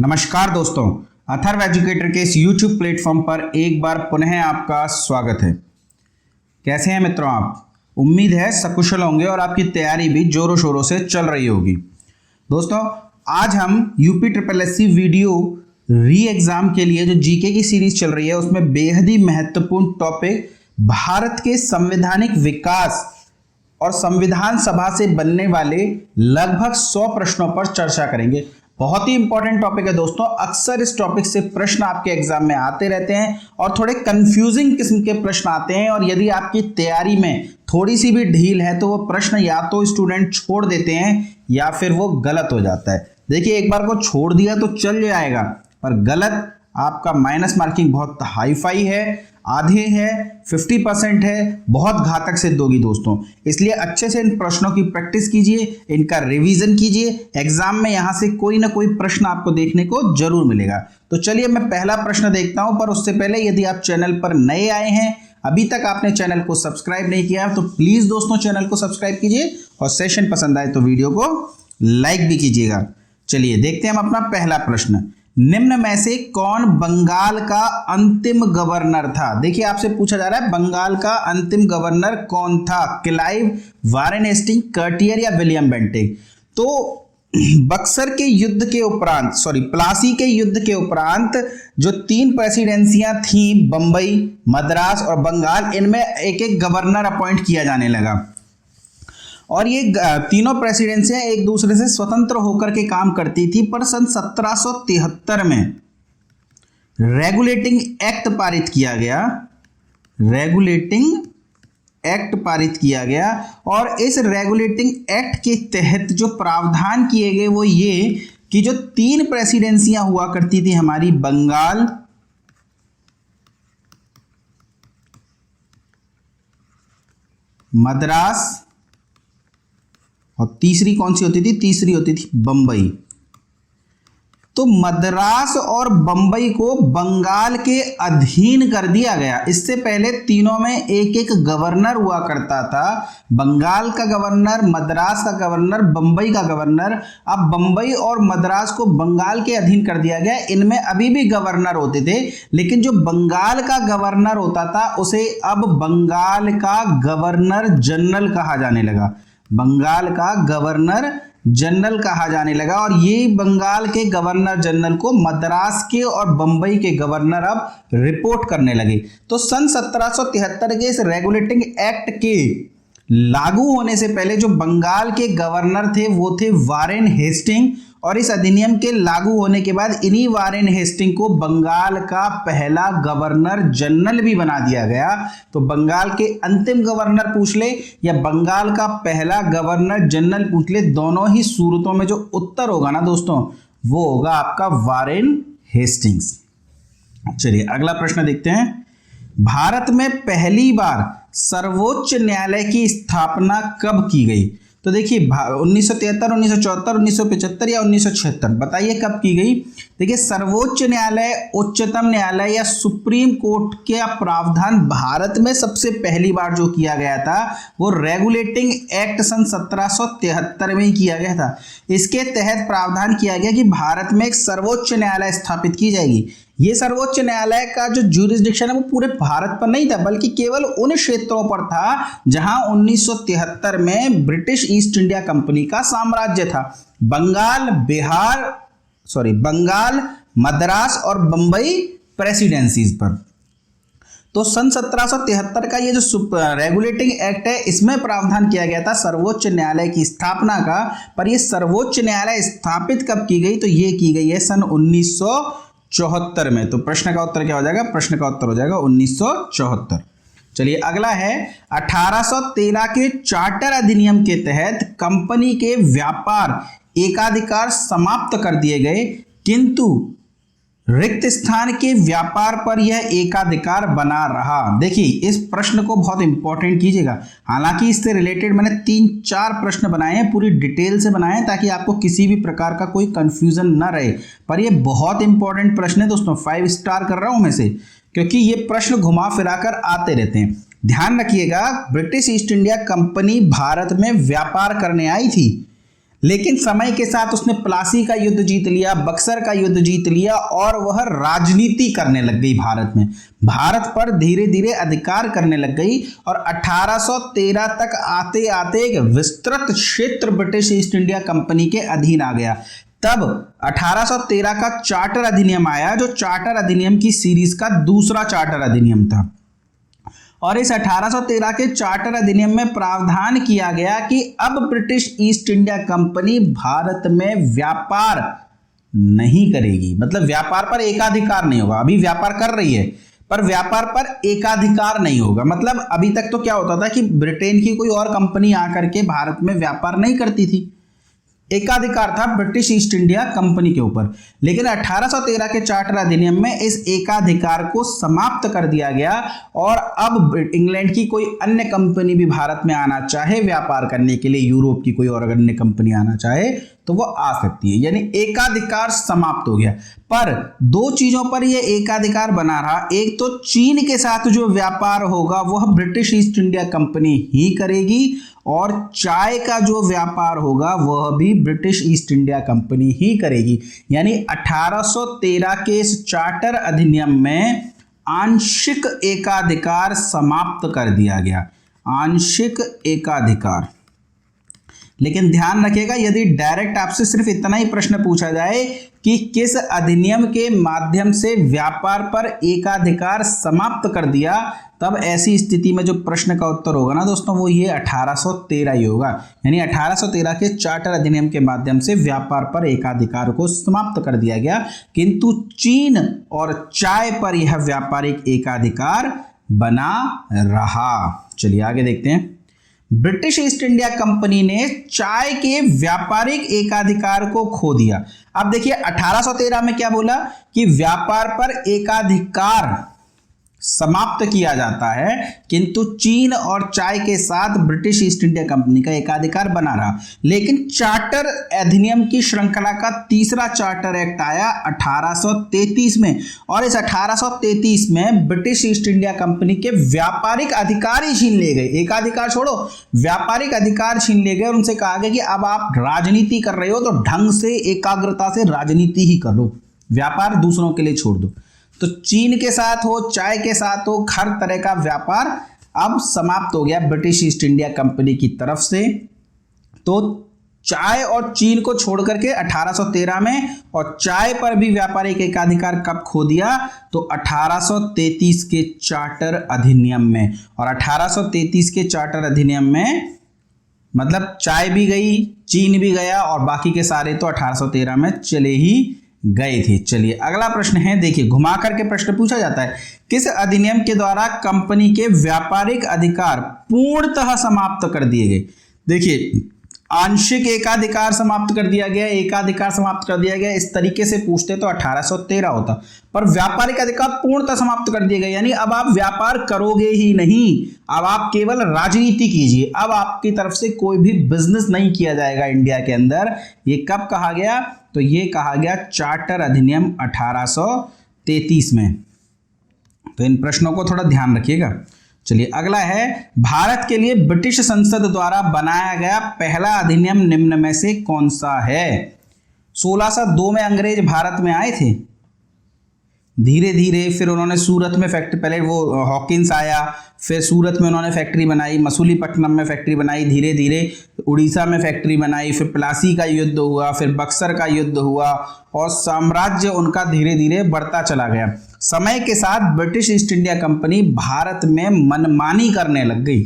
नमस्कार दोस्तों, अथर्व एजुकेटर के इस YouTube प्लेटफॉर्म पर एक बार पुनः आपका स्वागत है। कैसे हैं मित्रों आप? उम्मीद है सकुशल होंगे और आपकी तैयारी भी जोरों शोरों से चल रही होगी। दोस्तों, आज हम UPSSC वीडियो री एग्जाम के लिए जो जीके की सीरीज चल रही है उसमें बेहद ही महत्वपूर्ण टॉपिक भारत के संवैधानिक विकास और संविधान सभा से बनने वाले लगभग 100 प्रश्नों पर चर्चा करेंगे। बहुत ही इंपॉर्टेंट टॉपिक है दोस्तों। अक्सर इस टॉपिक से प्रश्न आपके एग्जाम में आते रहते हैं और थोड़े कंफ्यूजिंग किस्म के प्रश्न आते हैं, और यदि आपकी तैयारी में थोड़ी सी भी ढील है तो वो प्रश्न या तो स्टूडेंट छोड़ देते हैं या फिर वो गलत हो जाता है। देखिए, एक बार को छोड़ दिया तो चल जाएगा, पर गलत आपका माइनस मार्किंग बहुत हाई फाई है, आधे है, 50% है, बहुत घातक सिद्ध होगी दोस्तों। इसलिए अच्छे से इन प्रश्नों की प्रैक्टिस कीजिए, इनका रिवीजन कीजिए। एग्जाम में यहां से कोई ना कोई प्रश्न आपको देखने को जरूर मिलेगा। तो चलिए मैं पहला प्रश्न देखता हूं, पर उससे पहले यदि आप चैनल पर नए आए हैं, अभी तक आपने चैनल को सब्सक्राइब नहीं किया तो प्लीज दोस्तों चैनल को सब्सक्राइब कीजिए, और सेशन पसंद आए तो वीडियो को लाइक भी कीजिएगा। चलिए देखते हैं हम अपना पहला प्रश्न। निम्न में से कौन बंगाल का अंतिम गवर्नर था? देखिए, आपसे पूछा जा रहा है बंगाल का अंतिम गवर्नर कौन था? क्लाइव, वारेन हेस्टिंग, कर्टियर या विलियम बेंटिक? तो बक्सर के युद्ध के उपरांत, प्लासी के युद्ध के उपरांत जो 3 प्रेसिडेंसियां थी, बंबई, मद्रास और बंगाल, इनमें एक एक गवर्नर अपॉइंट किया जाने लगा, और ये तीनों प्रेसिडेंसियां एक दूसरे से स्वतंत्र होकर के काम करती थी। पर सन 1773 में रेगुलेटिंग एक्ट पारित किया गया, और इस रेगुलेटिंग एक्ट के तहत जो प्रावधान किए गए वो ये कि जो 3 प्रेसिडेंसियां हुआ करती थी हमारी, बंगाल, मद्रास, और तीसरी कौन सी होती थी? तीसरी होती थी बंबई। तो मद्रास और बंबई को बंगाल के अधीन कर दिया गया। इससे पहले तीनों में एक एक गवर्नर हुआ करता था, बंगाल का गवर्नर, मद्रास का गवर्नर, बंबई का गवर्नर। अब बंबई और मद्रास को बंगाल के अधीन कर दिया गया। इनमें अभी भी गवर्नर होते थे, लेकिन जो बंगाल का गवर्नर होता था उसे अब बंगाल का गवर्नर जनरल कहा जाने लगा। बंगाल का गवर्नर जनरल कहा जाने लगा, और ये बंगाल के गवर्नर जनरल को मद्रास के और बंबई के गवर्नर अब रिपोर्ट करने लगे। तो सन 1773 के इस रेगुलेटिंग एक्ट के लागू होने से पहले जो बंगाल के गवर्नर थे वो थे वारेन हेस्टिंग, और इस अधिनियम के लागू होने के बाद इन्हीं वारेन हेस्टिंग को बंगाल का पहला गवर्नर जनरल भी बना दिया गया। तो बंगाल के अंतिम गवर्नर पूछ ले या बंगाल का पहला गवर्नर जनरल पूछ ले, दोनों ही सूरतों में जो उत्तर होगा ना दोस्तों, वो होगा आपका वारेन हेस्टिंग्स। चलिए अगला प्रश्न देखते हैं। भारत में पहली बार सर्वोच्च न्यायालय की स्थापना कब की गई? तो देखिए, 1973, 1974, 1975 या 1976, बताइए कब की गई? देखिए, सर्वोच्च न्यायालय, उच्चतम न्यायालय या सुप्रीम कोर्ट के प्रावधान भारत में सबसे पहली बार जो किया गया था वो रेगुलेटिंग एक्ट सन 1773 में ही किया गया था। इसके तहत प्रावधान किया गया कि भारत में एक सर्वोच्च न्यायालय स्थापित की जाएगी। ये सर्वोच्च न्यायालय का जो ज्यूरिसडिक्शन है वो पूरे भारत पर नहीं था, बल्कि केवल उन क्षेत्रों पर था जहां 1973 में ब्रिटिश ईस्ट इंडिया कंपनी का साम्राज्य था। बंगाल, मद्रास और बंबई प्रेसिडेंसीज पर। तो सन 1773 का ये जो रेगुलेटिंग एक्ट है, इसमें प्रावधान किया गया था सर्वोच्च न्यायालय की स्थापना का। पर ये सर्वोच्च न्यायालय स्थापित कब की गई? तो ये की गई है सन 1974 में। तो प्रश्न का उत्तर क्या हो जाएगा? प्रश्न का उत्तर हो जाएगा 1974। चलिए अगला है, 1813 के चार्टर अधिनियम के तहत कंपनी के व्यापार एकाधिकार समाप्त कर दिए गए, किंतु रिक्त स्थान के व्यापार पर यह एकाधिकार बना रहा। देखिए, इस प्रश्न को बहुत इंपॉर्टेंट कीजिएगा। हालांकि इससे रिलेटेड मैंने 3-4 प्रश्न बनाए हैं, पूरी डिटेल से बनाए हैं ताकि आपको किसी भी प्रकार का कोई कंफ्यूजन ना रहे। पर यह बहुत इंपॉर्टेंट प्रश्न है दोस्तों, 5 स्टार कर रहा हूं मैं से, क्योंकि ये प्रश्न घुमा फिरा कर आते रहते हैं। ध्यान रखिएगा, British east India company Bharat में व्यापार करने आई थी, लेकिन समय के साथ उसने प्लासी का युद्ध जीत लिया, बक्सर का युद्ध जीत लिया और वह राजनीति करने लग गई भारत में, भारत पर धीरे धीरे अधिकार करने लग गई और 1813 तक आते आते एक विस्तृत क्षेत्र ब्रिटिश ईस्ट इंडिया कंपनी के अधीन आ गया। तब 1813 का चार्टर अधिनियम आया, जो चार्टर अधिनियम की सीरीज का दूसरा चार्टर अधिनियम था। और इस 1813 के चार्टर अधिनियम में प्रावधान किया गया कि अब British east India company Bharat में व्यापार नहीं करेगी, मतलब व्यापार पर एकाधिकार नहीं होगा। अभी व्यापार कर रही है पर व्यापार पर एकाधिकार नहीं होगा। मतलब अभी तक तो क्या होता था कि ब्रिटेन की कोई और कंपनी आकर के भारत में व्यापार नहीं करती थी, एकाधिकार था ब्रिटिश ईस्ट इंडिया कंपनी के ऊपर। लेकिन 1813 के चार्टर अधिनियम में इस एकाधिकार को समाप्त कर दिया गया और अब इंग्लैंड की कोई अन्य कंपनी भी भारत में आना चाहे व्यापार करने के लिए, यूरोप की कोई और अन्य कंपनी आना चाहे तो वो आ सकती है, यानी एकाधिकार समाप्त हो गया। पर दो चीजों पर यह एकाधिकार बना रहा, एक तो चीन के साथ जो व्यापार होगा वह ब्रिटिश ईस्ट इंडिया कंपनी ही करेगी और चाय का जो व्यापार होगा वह भी ब्रिटिश ईस्ट इंडिया कंपनी ही करेगी। यानी 1813 के इस चार्टर अधिनियम में आंशिक एकाधिकार समाप्त कर दिया गया, आंशिक एकाधिकार। लेकिन ध्यान रखिएगा, यदि डायरेक्ट आपसे सिर्फ इतना ही प्रश्न पूछा जाए कि किस अधिनियम के माध्यम से व्यापार पर एकाधिकार समाप्त कर दिया, तब ऐसी स्थिति में जो प्रश्न का उत्तर होगा ना दोस्तों वो ये 1813 ही होगा। यानी 1813 के चार्टर अधिनियम के माध्यम से व्यापार पर एकाधिकार को समाप्त कर दिया गया, किंतु चीन और चाय पर यह व्यापारिक एकाधिकार बना रहा। चलिए आगे देखते हैं। ब्रिटिश ईस्ट इंडिया कंपनी ने चाय के व्यापारिक एकाधिकार को खो दिया। अब देखिए 1813 में क्या बोला कि व्यापार पर एकाधिकार समाप्त किया जाता है, किंतु चीन और चाय के साथ ब्रिटिश ईस्ट इंडिया कंपनी का एकाधिकार बना रहा। लेकिन चार्टर अधिनियम की श्रृंखला का तीसरा चार्टर एक्ट आया 1833 में और इस 1833 में ब्रिटिश ईस्ट इंडिया कंपनी के व्यापारिक अधिकार ही छीन ले गए। एकाधिकार छोड़ो, व्यापारिक अधिकार छीन ले गए और उनसे कहा गया कि अब आप राजनीति कर रहे हो तो ढंग से एकाग्रता से राजनीति ही कर लो, व्यापार दूसरों के लिए छोड़ दो। तो चीन के साथ हो, चाय के साथ हो, हर तरह का व्यापार अब समाप्त हो गया ब्रिटिश ईस्ट इंडिया कंपनी की तरफ से। तो चाय और चीन को छोड़ करके 1813 में, और चाय पर भी व्यापारिक एकाधिकार कब खो दिया तो 1833 के चार्टर अधिनियम में। और 1833 के चार्टर अधिनियम में मतलब चाय भी गई, चीन भी गया और बाकी के सारे तो 1813 में चले ही गए थे। चलिए अगला प्रश्न है, देखिए घुमा करके प्रश्न पूछा जाता है, किस अधिनियम के द्वारा कंपनी के व्यापारिक अधिकार पूर्णतः समाप्त कर दिए गए। देखिए आंशिक एकाधिकार समाप्त कर दिया गया, एकाधिकार समाप्त कर दिया गया, इस तरीके से पूछते तो 1813 होता, पर व्यापारिक अधिकार पूर्णतः समाप्त कर दिए गए। यानी अब आप व्यापार करोगे ही नहीं, अब आप केवल राजनीति कीजिए, अब आपकी तरफ से कोई भी बिजनेस नहीं किया जाएगा इंडिया के अंदर। ये कब कहा गया तो ये कहा गया चार्टर अधिनियम 1833 में। तो इन प्रश्नों को थोड़ा ध्यान रखिएगा। चलिए अगला है, भारत के लिए ब्रिटिश संसद द्वारा बनाया गया पहला अधिनियम निम्न में से कौन सा है। 1602 में अंग्रेज भारत में आए थे, धीरे धीरे फिर उन्होंने सूरत में फैक्ट्री, पहले वो हॉकिंस आया, फिर सूरत में उन्होंने फैक्ट्री बनाई, मसूलीपट्टनम में फैक्ट्री बनाई, धीरे धीरे उड़ीसा में फैक्ट्री बनाई, फिर प्लासी का युद्ध हुआ, फिर बक्सर का युद्ध हुआ और साम्राज्य उनका धीरे धीरे बढ़ता चला गया। समय के साथ British east India company Bharat में मनमानी करने लग गई,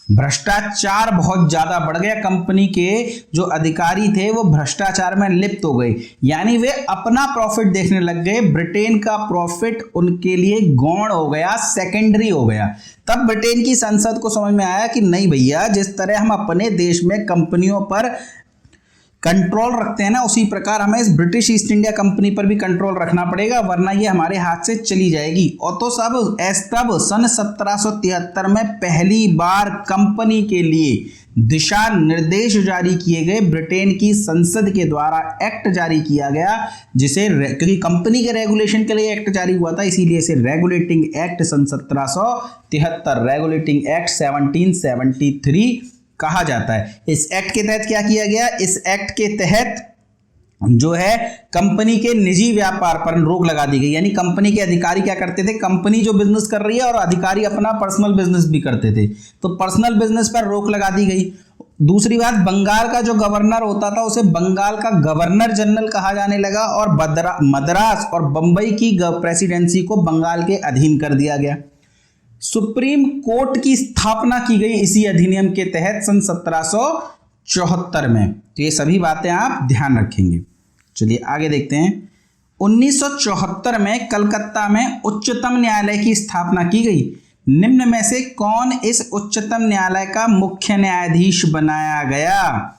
भ्रष्टाचार बहुत ज्यादा बढ़ गया, कंपनी के जो अधिकारी थे वो भ्रष्टाचार में लिप्त हो गए, यानी वे अपना प्रॉफिट देखने लग गए, ब्रिटेन का प्रॉफिट उनके लिए गौण हो गया, सेकेंडरी हो गया। तब ब्रिटेन की संसद को समझ में आया कि नहीं भैया, जिस तरह हम अपने देश में कंपनियों पर कंट्रोल रखते हैं ना, उसी प्रकार हमें इस ब्रिटिश ईस्ट इंडिया कंपनी पर भी कंट्रोल रखना पड़ेगा, वरना ये हमारे हाथ से चली जाएगी। और तो तब सन 1773 में पहली बार कंपनी के लिए दिशा निर्देश जारी किए गए, ब्रिटेन की संसद के द्वारा एक्ट जारी किया गया, जिसे क्योंकि कंपनी के रेगुलेशन के लिए एक्ट जारी हुआ था, इसीलिए इसे रेगुलेटिंग एक्ट सन 1773, रेगुलेटिंग एक्ट 1773 कहा जाता है। इस एक्ट के तहत क्या किया गया, इस एक्ट के तहत जो है कंपनी के निजी व्यापार पर रोक लगा दी गई। यानी कंपनी के अधिकारी क्या करते थे, कंपनी जो बिजनेस कर रही है और अधिकारी अपना पर्सनल बिजनेस भी करते थे, तो पर्सनल बिजनेस पर रोक लगा दी गई। दूसरी बात, बंगाल का जो गवर्नर होता था उसे बंगाल का गवर्नर जनरल कहा जाने लगा और मद्रास और बंबई की प्रेसिडेंसी को बंगाल के अधीन कर दिया गया। सुप्रीम कोर्ट की स्थापना की गई इसी अधिनियम के तहत सन 1774 में। तो ये सभी बातें आप ध्यान रखेंगे। चलिए आगे देखते हैं। 1974 में कलकत्ता में उच्चतम न्यायालय की स्थापना की गई। निम्न में से कौन इस उच्चतम न्यायालय का मुख्य न्यायाधीश बनाया गया?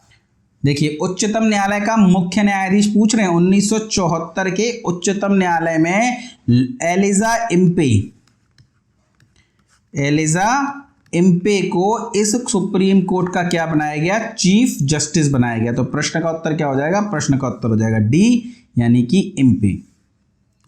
देखिए, उच्चतम न्यायालय का मुख्य न्यायाधीश पूछ रहे हैं। 1974 के उच्चतम न्यायालय में एलिजा इम्पे को इस सुप्रीम कोर्ट का क्या बनाया गया, चीफ जस्टिस बनाया गया। तो प्रश्न का उत्तर क्या हो जाएगा, प्रश्न का उत्तर हो जाएगा डी, यानी कि इम्पे।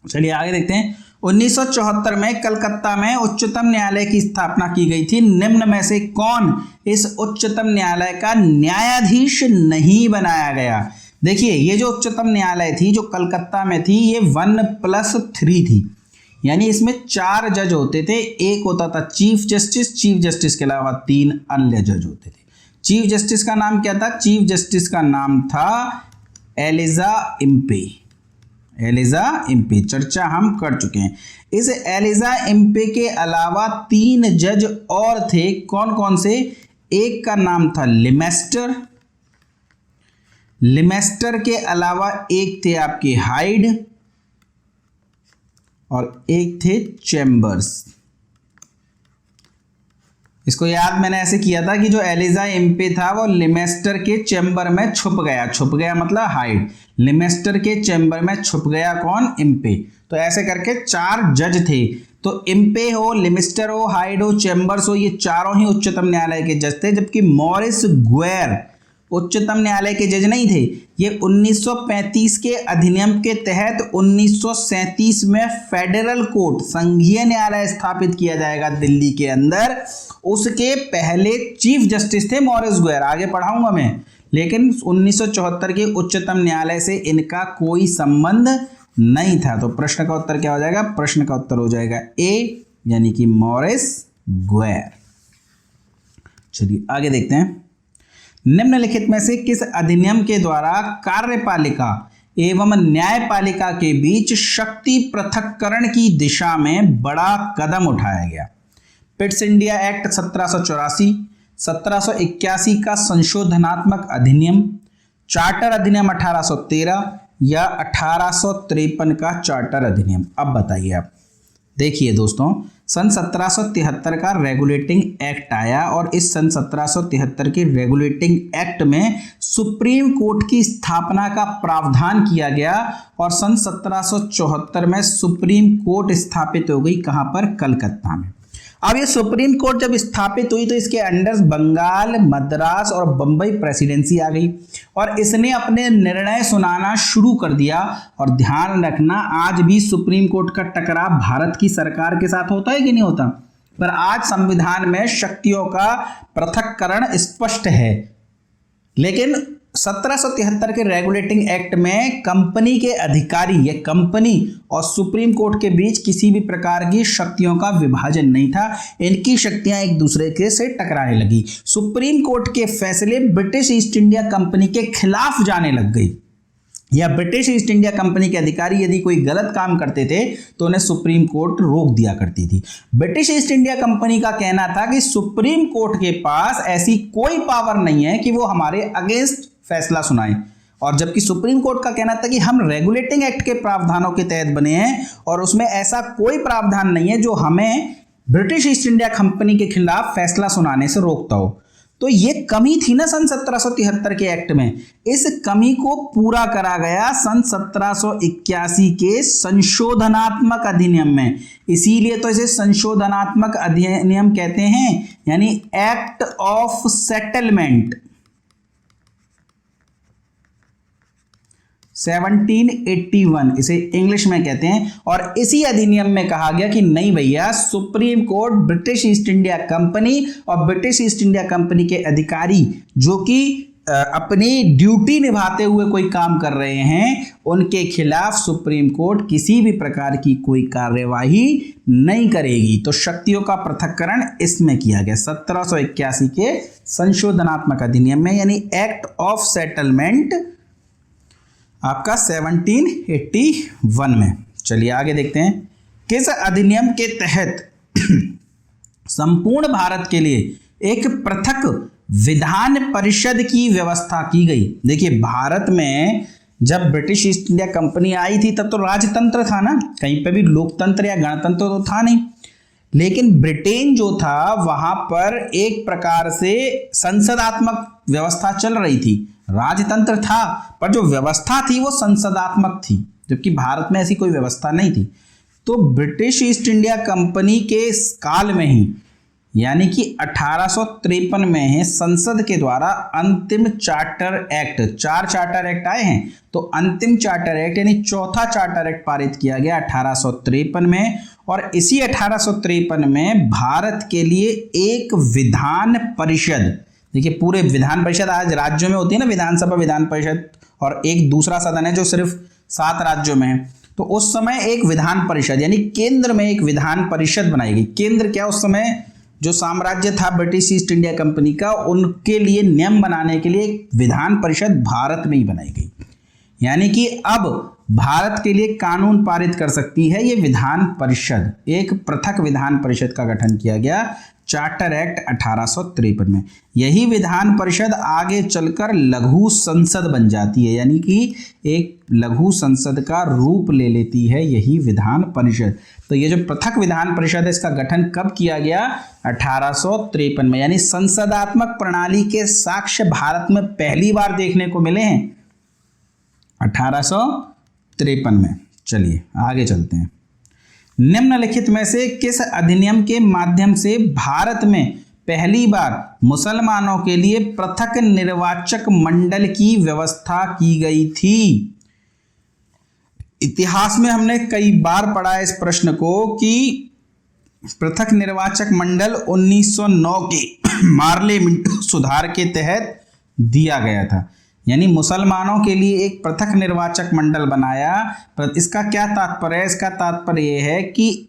चलिए आगे देखते हैं। 1974 में कलकत्ता में उच्चतम न्यायालय की स्थापना की गई थी। निम्न में से कौन इस उच्चतम न्यायालय का न्यायाधीश नहीं बनाया गया? देखिए, ये जो उच्चतम न्यायालय थी जो कलकत्ता में थी, ये 1+3 थी। यानी इसमें 4 जज होते थे। एक होता था चीफ जस्टिस, चीफ जस्टिस के अलावा 3 अन्य जज होते थे। चीफ जस्टिस का नाम क्या था? चीफ जस्टिस का नाम था एलिजा इम्पे। एलिजा इम्पे, चर्चा हम कर चुके हैं। इस एलिजा इम्पे के अलावा 3 जज और थे। कौन कौन से? एक का नाम था लिमेस्टर, लिमेस्टर के अलावा एक थे आपके हाइड और एक थे चैम्बर्स। इसको याद मैंने ऐसे किया था कि जो एलिजा इम्पे था वो लिमेस्टर के चैम्बर में छुप गया। छुप गया मतलब हाइड। लिमेस्टर के चैम्बर में छुप गया कौन? इम्पे। तो ऐसे करके 4 जज थे। तो इम्पे हो, लिमेस्टर हो, हाइड हो, चैम्बर्स हो, ये चारों ही उच्चतम न्यायालय के जज थे। जबकि मॉरिस गुएर उच्चतम न्यायालय के जज नहीं थे। ये 1935 के अधिनियम के तहत 1937 में फेडरल कोर्ट, संघीय न्यायालय स्थापित किया जाएगा दिल्ली के अंदर। उसके पहले चीफ जस्टिस थे मॉरिस गुएर, आगे पढ़ाऊंगा मैं। लेकिन 1974 के उच्चतम न्यायालय से इनका कोई संबंध नहीं था। तो प्रश्न का उत्तर क्या हो जाएगा? प्रश्न का उत्तर हो जाएगा ए, यानी कि मॉरिस गुएर। चलिए आगे देखते हैं। निम्नलिखित में से किस अधिनियम के द्वारा कार्यपालिका एवं न्यायपालिका के बीच शक्ति पृथक्करण की दिशा में बड़ा कदम उठाया गया? पिट्स इंडिया एक्ट 1784, 1781 का संशोधनात्मक अधिनियम, चार्टर अधिनियम 1813 या 1853 का चार्टर अधिनियम? अब बताइए आप। देखिए दोस्तों, सन 1773 का रेगुलेटिंग एक्ट आया और इस सन 1773 के रेगुलेटिंग एक्ट में सुप्रीम कोर्ट की स्थापना का प्रावधान किया गया और सन 1774 में सुप्रीम कोर्ट स्थापित हो गई। कहां पर? कलकत्ता में। अब ये सुप्रीम कोर्ट जब स्थापित हुई तो इसके अंडर बंगाल, मद्रास और बंबई प्रेसिडेंसी आ गई और इसने अपने निर्णय सुनाना शुरू कर दिया। और ध्यान रखना, आज भी सुप्रीम कोर्ट का टकराव भारत की सरकार के साथ होता है कि नहीं होता? पर आज संविधान में शक्तियों का पृथक्करण स्पष्ट है। लेकिन 1773 के रेगुलेटिंग एक्ट में कंपनी के अधिकारी या कंपनी और सुप्रीम कोर्ट के बीच किसी भी प्रकार की शक्तियों का विभाजन नहीं था। इनकी शक्तियां एक दूसरे के से टकराने लगी। सुप्रीम कोर्ट के फैसले ब्रिटिश ईस्ट इंडिया कंपनी के खिलाफ जाने लग गई, या ब्रिटिश ईस्ट इंडिया कंपनी के अधिकारी यदि कोई गलत काम करते थे तो उन्हें सुप्रीम कोर्ट रोक दिया करती थी। ब्रिटिश ईस्ट इंडिया कंपनी का कहना था कि सुप्रीम कोर्ट के पास ऐसी कोई पावर नहीं है कि वो हमारे अगेंस्ट फैसला सुनाए, और जबकि सुप्रीम कोर्ट का कहना था कि हम रेगुलेटिंग एक्ट के प्रावधानों के तहत बने हैं और उसमें ऐसा कोई प्रावधान नहीं है जो हमें ब्रिटिश ईस्ट इंडिया कंपनी के खिलाफ फैसला सुनाने से रोकता हो। तो ये कमी थी ना सन 1773 के एक्ट में, इस कमी को पूरा करा गया सन 1781 के संशोधनात्मक अधिनियम में। इसीलिए तो इसे संशोधनात्मक अधिनियम कहते हैं, यानी एक्ट ऑफ सेटलमेंट। 1781 इसे इंग्लिश में कहते हैं। और इसी अधिनियम में कहा गया कि नहीं भैया, supreme court British east India company और ब्रिटिश ईस्ट इंडिया कंपनी के अधिकारी जो कि अपनी ड्यूटी निभाते हुए कोई काम कर रहे हैं, उनके खिलाफ सुप्रीम कोर्ट किसी भी प्रकार की कोई कार्यवाही नहीं करेगी। तो शक्तियों का पृथक्करण इसमें किया गया 1781 के संशोधनात्मक अधिनियम में, यानी एक्ट ऑफ सेटलमेंट आपका 1781 में। चलिए आगे देखते हैं, किस अधिनियम के तहत संपूर्ण भारत के लिए एक पृथक विधान परिषद की व्यवस्था की गई। देखिए, भारत में जब ब्रिटिश ईस्ट इंडिया कंपनी आई थी तब तो राजतंत्र था ना, कहीं पे भी लोकतंत्र या गणतंत्र तो था नहीं। लेकिन ब्रिटेन जो था वहां पर एक प्रकार से संसदात्मक व्यवस्था चल रही थी। राजतंत्र था पर जो व्यवस्था थी वो संसदात्मक थी, जबकि भारत में ऐसी कोई व्यवस्था नहीं थी। तो ब्रिटिश ईस्ट इंडिया कंपनी के काल में ही, यानी कि 1853 में है, संसद के द्वारा अंतिम चार्टर एक्ट, 4 चार्टर एक्ट आए हैं, तो अंतिम चार्टर एक्ट यानी चौथा चार्टर एक्ट पारित किया गया 1853 में। और इसी 1853 में भारत के लिए एक विधान परिषद, देखिए पूरे विधान परिषद आज राज्यों में होती है ना, विधानसभा, विधान परिषद, और एक दूसरा सदन है जो सिर्फ 7 राज्यों में है। तो उस समय एक विधान परिषद यानी केंद्र में एक विधान परिषद बनाई गई। केंद्र क्या, उस समय जो साम्राज्य था ब्रिटिश ईस्ट इंडिया कंपनी का, उनके लिए नियम बनाने के लिए एक विधान परिषद भारत में ही बनाई गई। यानी कि अब भारत के लिए कानून पारित कर सकती है ये विधान परिषद। एक पृथक विधान परिषद का गठन किया गया चार्टर एक्ट 1853 में। यही विधान परिषद आगे चलकर लघु संसद बन जाती है, यानी कि एक लघु संसद का रूप ले लेती है यही विधान परिषद। तो ये जो पृथक विधान परिषद है, इसका गठन कब किया गया? 1853 में। यानी संसदात्मक प्रणाली के साक्ष्य भारत में पहली बार देखने को मिले हैं 1853 में। चलिए आगे चलते हैं। निम्नलिखित में से किस अधिनियम के माध्यम से भारत में पहली बार मुसलमानों के लिए पृथक निर्वाचक मंडल की व्यवस्था की गई थी? इतिहास में हमने कई बार पढ़ा है इस प्रश्न को कि पृथक निर्वाचक मंडल 1909 के मार्ले मिंटो सुधार के तहत दिया गया था। यानी मुसलमानों के लिए एक पृथक निर्वाचक मंडल बनाया। इसका क्या तात्पर्य है? इसका तात्पर्य यह है कि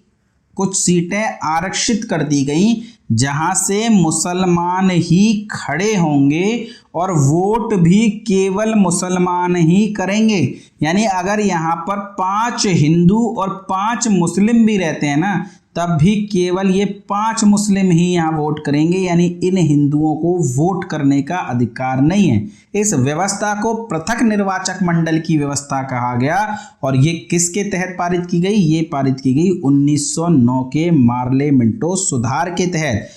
कुछ सीटें आरक्षित कर दी गई जहां से मुसलमान ही खड़े होंगे और वोट भी केवल मुसलमान ही करेंगे। यानी अगर यहाँ पर 5 हिंदू और 5 मुस्लिम भी रहते हैं ना, तब भी केवल ये 5 मुस्लिम ही यहाँ वोट करेंगे, यानी इन हिंदुओं को वोट करने का अधिकार नहीं है। इस व्यवस्था को पृथक निर्वाचक मंडल की व्यवस्था कहा गया। और ये किसके तहत पारित की गई? ये पारित की गई 1909 के मार्ले मिंटो सुधार के तहत।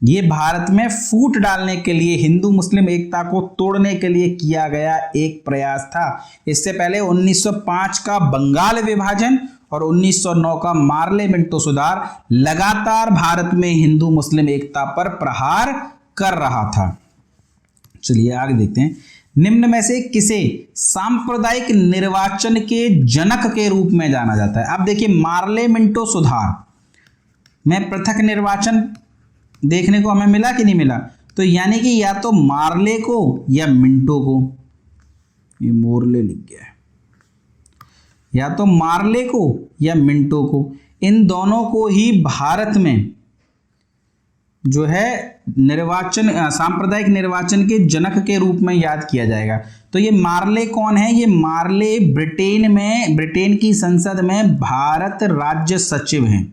ये भारत में फूट डालने के लिए, हिंदू मुस्लिम एकता को तोड़ने के लिए किया गया एक प्रयास था। इससे पहले 1905 का बंगाल विभाजन और 1909 का मार्ले मिंटो सुधार लगातार भारत में हिंदू मुस्लिम एकता पर प्रहार कर रहा था। चलिए आगे देखते हैं। निम्न में से किसे सांप्रदायिक निर्वाचन के जनक के रूप में जाना जाता है? अब देखिए, मार्ले मिंटो सुधार में पृथक निर्वाचन देखने को हमें मिला कि नहीं मिला? तो यानी कि या तो मार्ले को या मिंटो को, ये मोरले लिख गया है, या तो मार्ले को या मिंटो को, इन दोनों को ही भारत में जो है निर्वाचन, सांप्रदायिक निर्वाचन के जनक के रूप में याद किया जाएगा। तो ये मार्ले कौन है? ये मार्ले ब्रिटेन की संसद में भारत राज्य सचिव हैं,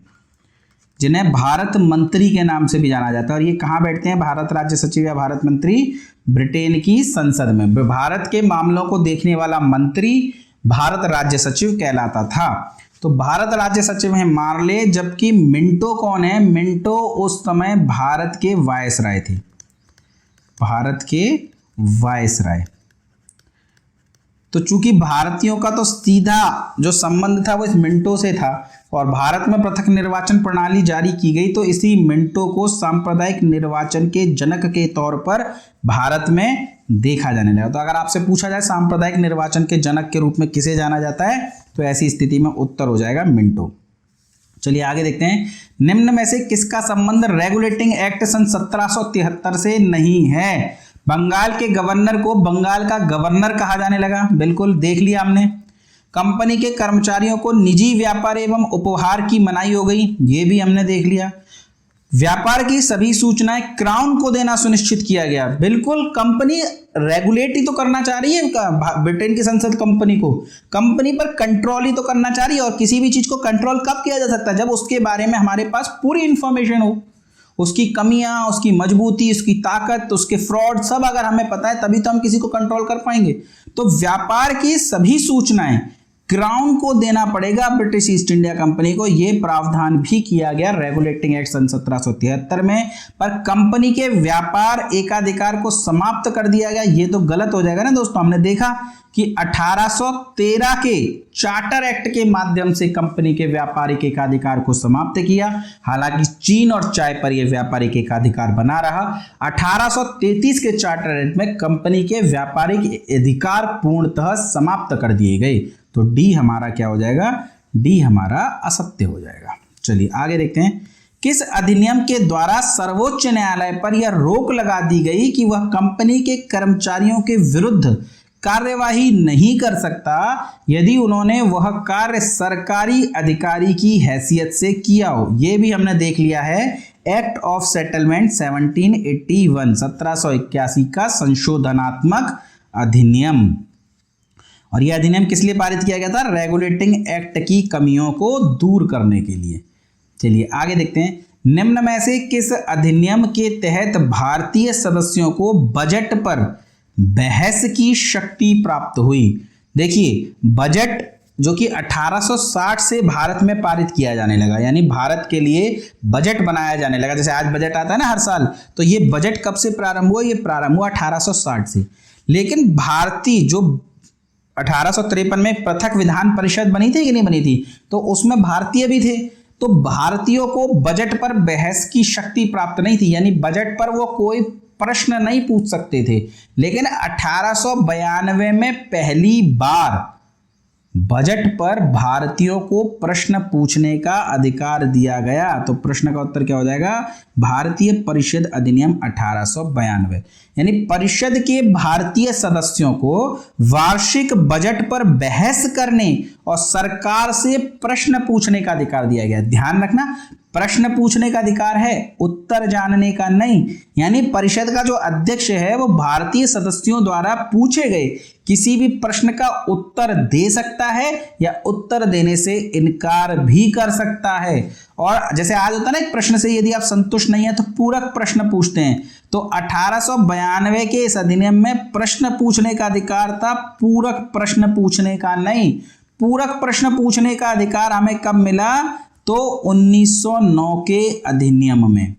जिन्हें भारत मंत्री के नाम से भी जाना जाता है। और ये कहाँ बैठते हैं? भारत राज्य सचिव या भारत मंत्री ब्रिटेन की संसद में। भारत के मामलों को देखने वाला मंत्री भारत राज्य सचिव कहलाता था। तो भारत राज्य सचिव हैं मार्ले, जबकि मिंटो कौन है? मिंटो उस समय भारत के वायसराय थे, भारत के वायसराय। तो चूंकि भारतीयों का तो सीधा जो संबंध था वो इस मिंटो से था और भारत में पृथक निर्वाचन प्रणाली जारी की गई, तो इसी मिंटो को सांप्रदायिक निर्वाचन के जनक के तौर पर भारत में देखा जाने लगा। तो अगर आपसे पूछा जाए सांप्रदायिक निर्वाचन के जनक के रूप में किसे जाना जाता है, तो ऐसी स्थिति में उत्तर हो जाएगा मिंटो। चलिए आगे देखते हैं, निम्न में से किसका संबंध रेगुलेटिंग एक्ट सन 1773 से नहीं है। बंगाल के गवर्नर को बंगाल का गवर्नर कहा जाने लगा, बिल्कुल देख लिया हमने। कंपनी के कर्मचारियों को निजी व्यापार एवं उपहार की मनाही हो गई, ये भी हमने देख लिया। व्यापार की सभी सूचनाएं क्राउन को देना सुनिश्चित किया गया, बिल्कुल कंपनी रेगुलेट ही तो करना चाह रही है, ब्रिटेन की संसद कंपनी पर कंट्रोल ही तो करना चाह रही है। और किसी भी चीज को कंट्रोल कब किया जा सकता है, जब उसके बारे में हमारे पास पूरी इंफॉर्मेशन हो, उसकी कमियां, उसकी मजबूती, उसकी ताकत, उसके फ्रॉड सब अगर हमें पता है, तभी तो हम किसी को कंट्रोल कर पाएंगे। तो व्यापार की सभी सूचनाएं क्राउन को देना पड़ेगा, ब्रिटिश ईस्ट इंडिया कंपनी को, यह प्रावधान भी किया गया रेगुलेटिंग एक्ट सन 1773 में। पर कंपनी के व्यापार एकाधिकार को समाप्त कर दिया गया, यह तो गलत हो जाएगा ना दोस्तों। हमने देखा कि 1813 के चार्टर एक्ट के माध्यम से कंपनी के व्यापारिक एकाधिकार को समाप्त किया। हालांकि चीन और चाय पर यह व्यापारिक एकाधिकार बना रहा। 1833 के चार्टर एक्ट में कंपनी के व्यापारिक अधिकार पूर्णतः समाप्त कर दिए गए। तो डी हमारा क्या हो जाएगा, डी हमारा असत्य हो जाएगा। चलिए आगे देखते हैं, किस अधिनियम के द्वारा सर्वोच्च न्यायालय पर यह रोक लगा दी गई कि वह कंपनी के कर्मचारियों के विरुद्ध कार्यवाही नहीं कर सकता यदि उन्होंने वह कार्य सरकारी अधिकारी की हैसियत से किया हो। यह भी हमने देख लिया है, एक्ट ऑफ सेटलमेंट 1781 1781 का संशोधनात्मक अधिनियम। और यह अधिनियम किस लिए पारित किया गया था, रेगुलेटिंग एक्ट की कमियों को दूर करने के लिए। चलिए आगे देखते हैं, निम्न में से किस अधिनियम के तहत भारतीय सदस्यों को बजट पर बहस की शक्ति प्राप्त हुई। देखिए बजट जो कि 1860 से भारत में पारित किया जाने लगा, यानी भारत के लिए बजट बनाया जाने लगा। जैसे आज बजट आता है ना हर साल, तो ये बजट कब से प्रारंभ हुआ, ये प्रारंभ हुआ 1860 से। लेकिन भारतीय जो 1853 में पृथक विधान परिषद बनी थी कि नहीं बनी थी, तो उसमें भारतीय भी थे। तो भारतीयों को बजट पर बहस की शक्ति प्राप्त नहीं थी, यानी बजट पर वो कोई प्रश्न नहीं पूछ सकते थे। लेकिन 1892 में पहली बार बजट पर भारतीयों को प्रश्न पूछने का अधिकार दिया गया। तो प्रश्न का उत्तर क्या हो जाएगा, भारतीय परिषद अधिनियम 1892। यानी परिषद के भारतीय सदस्यों को वार्षिक बजट पर बहस करने और सरकार से प्रश्न पूछने का अधिकार दिया गया। ध्यान रखना, प्रश्न पूछने का अधिकार है, उत्तर जानने का नहीं। यानी परिषद का जो अध्यक्ष है वो भारतीय सदस्यों द्वारा पूछे गए किसी भी प्रश्न का उत्तर दे सकता है या उत्तर देने से इनकार भी कर सकता है। और जैसे आज होता है ना, एक प्रश्न से यदि आप संतुष्ट नहीं है तो पूरक प्रश्न पूछते हैं। तो 1892 के इस अधिनियम में प्रश्न पूछने का अधिकार था, पूरक प्रश्न पूछने का नहीं। पूरक प्रश्न पूछने का अधिकार हमें कब मिला, तो 1909 के अधिनियम में,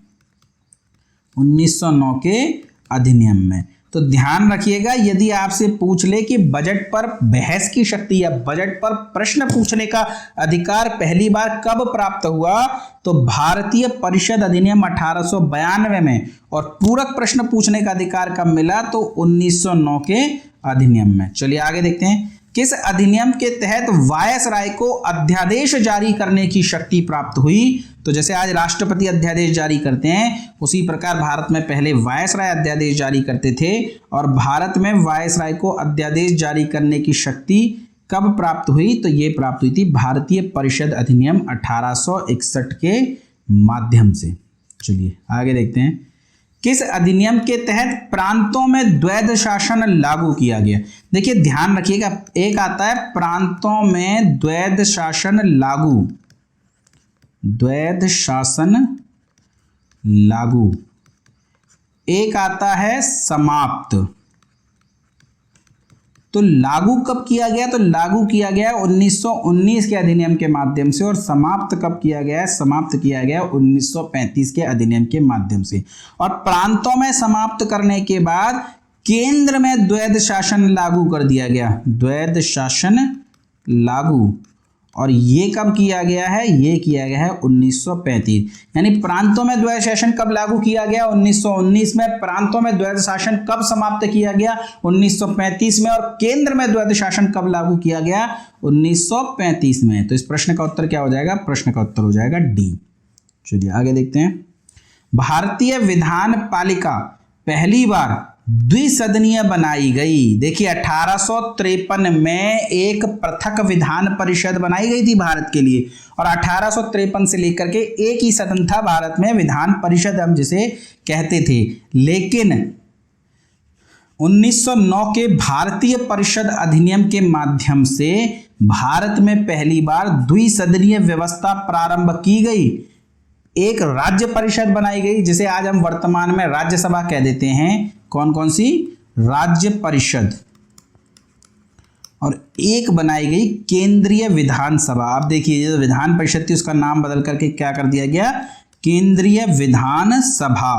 1909 के अधिनियम में। तो ध्यान रखिएगा, यदि आपसे पूछ ले कि बजट पर बहस की शक्ति या बजट पर प्रश्न पूछने का अधिकार पहली बार कब प्राप्त हुआ, तो भारतीय परिषद अधिनियम 1892 में। और पूरक प्रश्न पूछने का अधिकार कब मिला, तो 1909 के अधिनियम में। चलिए आगे देखते हैं, किस अधिनियम के तहत वायसराय को अध्यादेश जारी करने की शक्ति प्राप्त हुई। तो जैसे आज राष्ट्रपति अध्यादेश जारी करते हैं, उसी प्रकार भारत में पहले वायसराय अध्यादेश जारी करते थे। और भारत में वायसराय को अध्यादेश जारी करने की शक्ति कब प्राप्त हुई, तो ये प्राप्त हुई थी भारतीय परिषद अधिनियम 1861 के माध्यम से। चलिए आगे देखते हैं, किस अधिनियम के तहत प्रांतों में द्वैध शासन लागू किया गया। देखिए ध्यान रखिएगा, एक आता है प्रांतों में द्वैध शासन लागू, द्वैध शासन लागू, एक आता है समाप्त। तो लागू कब किया गया, तो लागू किया गया 1919 के अधिनियम के माध्यम से। और समाप्त कब किया गया है, समाप्त किया गया 1935 के अधिनियम के माध्यम से। और प्रांतों में समाप्त करने के बाद केंद्र में द्वैध शासन लागू कर दिया गया, द्वैध शासन लागू। और ये कब किया गया है? ये किया गया है 1935। यानी प्रांतों में द्वैध शासन कब लागू किया गया? 1919 में। प्रांतों में द्वैध शासन कब समाप्त किया गया? 1935 में। और केंद्र में द्वैध शासन कब लागू किया गया? 1935 में। तो इस प्रश्न का उत्तर क्या हो जाएगा? प्रश्न का उत्तर हो जाएगा डी। चलिए आगे देखते हैं। भारतीय विधान पालिका पहली बार द्विसदनीय बनाई गई। देखिए 1853 में एक पृथक विधान परिषद बनाई गई थी भारत के लिए, और 1853 से लेकर के एक ही सदन था भारत में, विधान परिषद हम जिसे कहते थे। लेकिन 1909 के भारतीय परिषद अधिनियम के माध्यम से भारत में पहली बार द्विसदनीय व्यवस्था प्रारंभ की गई। एक राज्य परिषद बनाई गई जिसे आज हम वर्तमान में राज्यसभा कह देते हैं। कौन कौन सी? राज्य परिषद। और एक बनाई गई केंद्रीय विधानसभा। आप देखिए जो विधान परिषद थी उसका नाम बदल करके क्या कर दिया गया? केंद्रीय विधानसभा।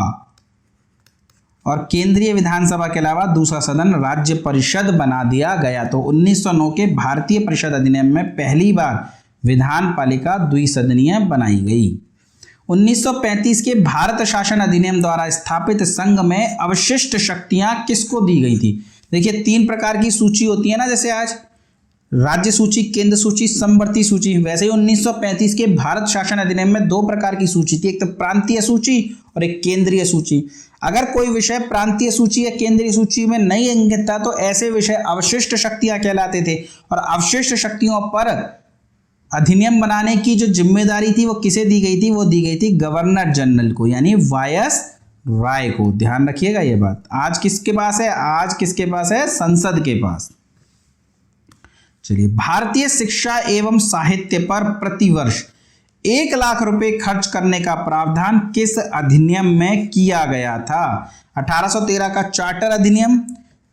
और केंद्रीय विधानसभा के अलावा दूसरा सदन राज्य परिषद बना दिया गया। तो 1909 के भारतीय परिषद अधिनियम में पहली बार विधान पालिका द्विसदनीय बनाई गई। 1935 के भारत शासन अधिनियम द्वारा स्थापित संघ में अवशिष्ट शक्तियां किसको दी गई थी? देखिए 3 प्रकार की सूची होती है ना, जैसे आज राज्य सूची, केंद्र सूची, समवर्ती सूची। वैसे ही 1935 के भारत शासन अधिनियम में 2 प्रकार की सूची थी, एक तो प्रांतीय सूची और एक केंद्रीय सूची। अगर कोई विषय प्रांतीय सूची या केंद्रीय सूची में नहीं अंकित था तो ऐसे विषय अवशिष्ट शक्तियां कहलाते थे। और अवशिष्ट शक्तियों पर अधिनियम बनाने की जो जिम्मेदारी थी वो किसे दी गई थी? वो दी गई थी गवर्नर जनरल को, यानी वायस राय को। ध्यान रखिएगा ये बात। आज किसके पास है? आज किसके पास है? संसद के पास। चलिए, भारतीय शिक्षा एवं साहित्य पर प्रतिवर्ष 1 लाख रुपए खर्च करने का प्रावधान किस अधिनियम में किया गया था? 1813 का चार्टर अधिनियम,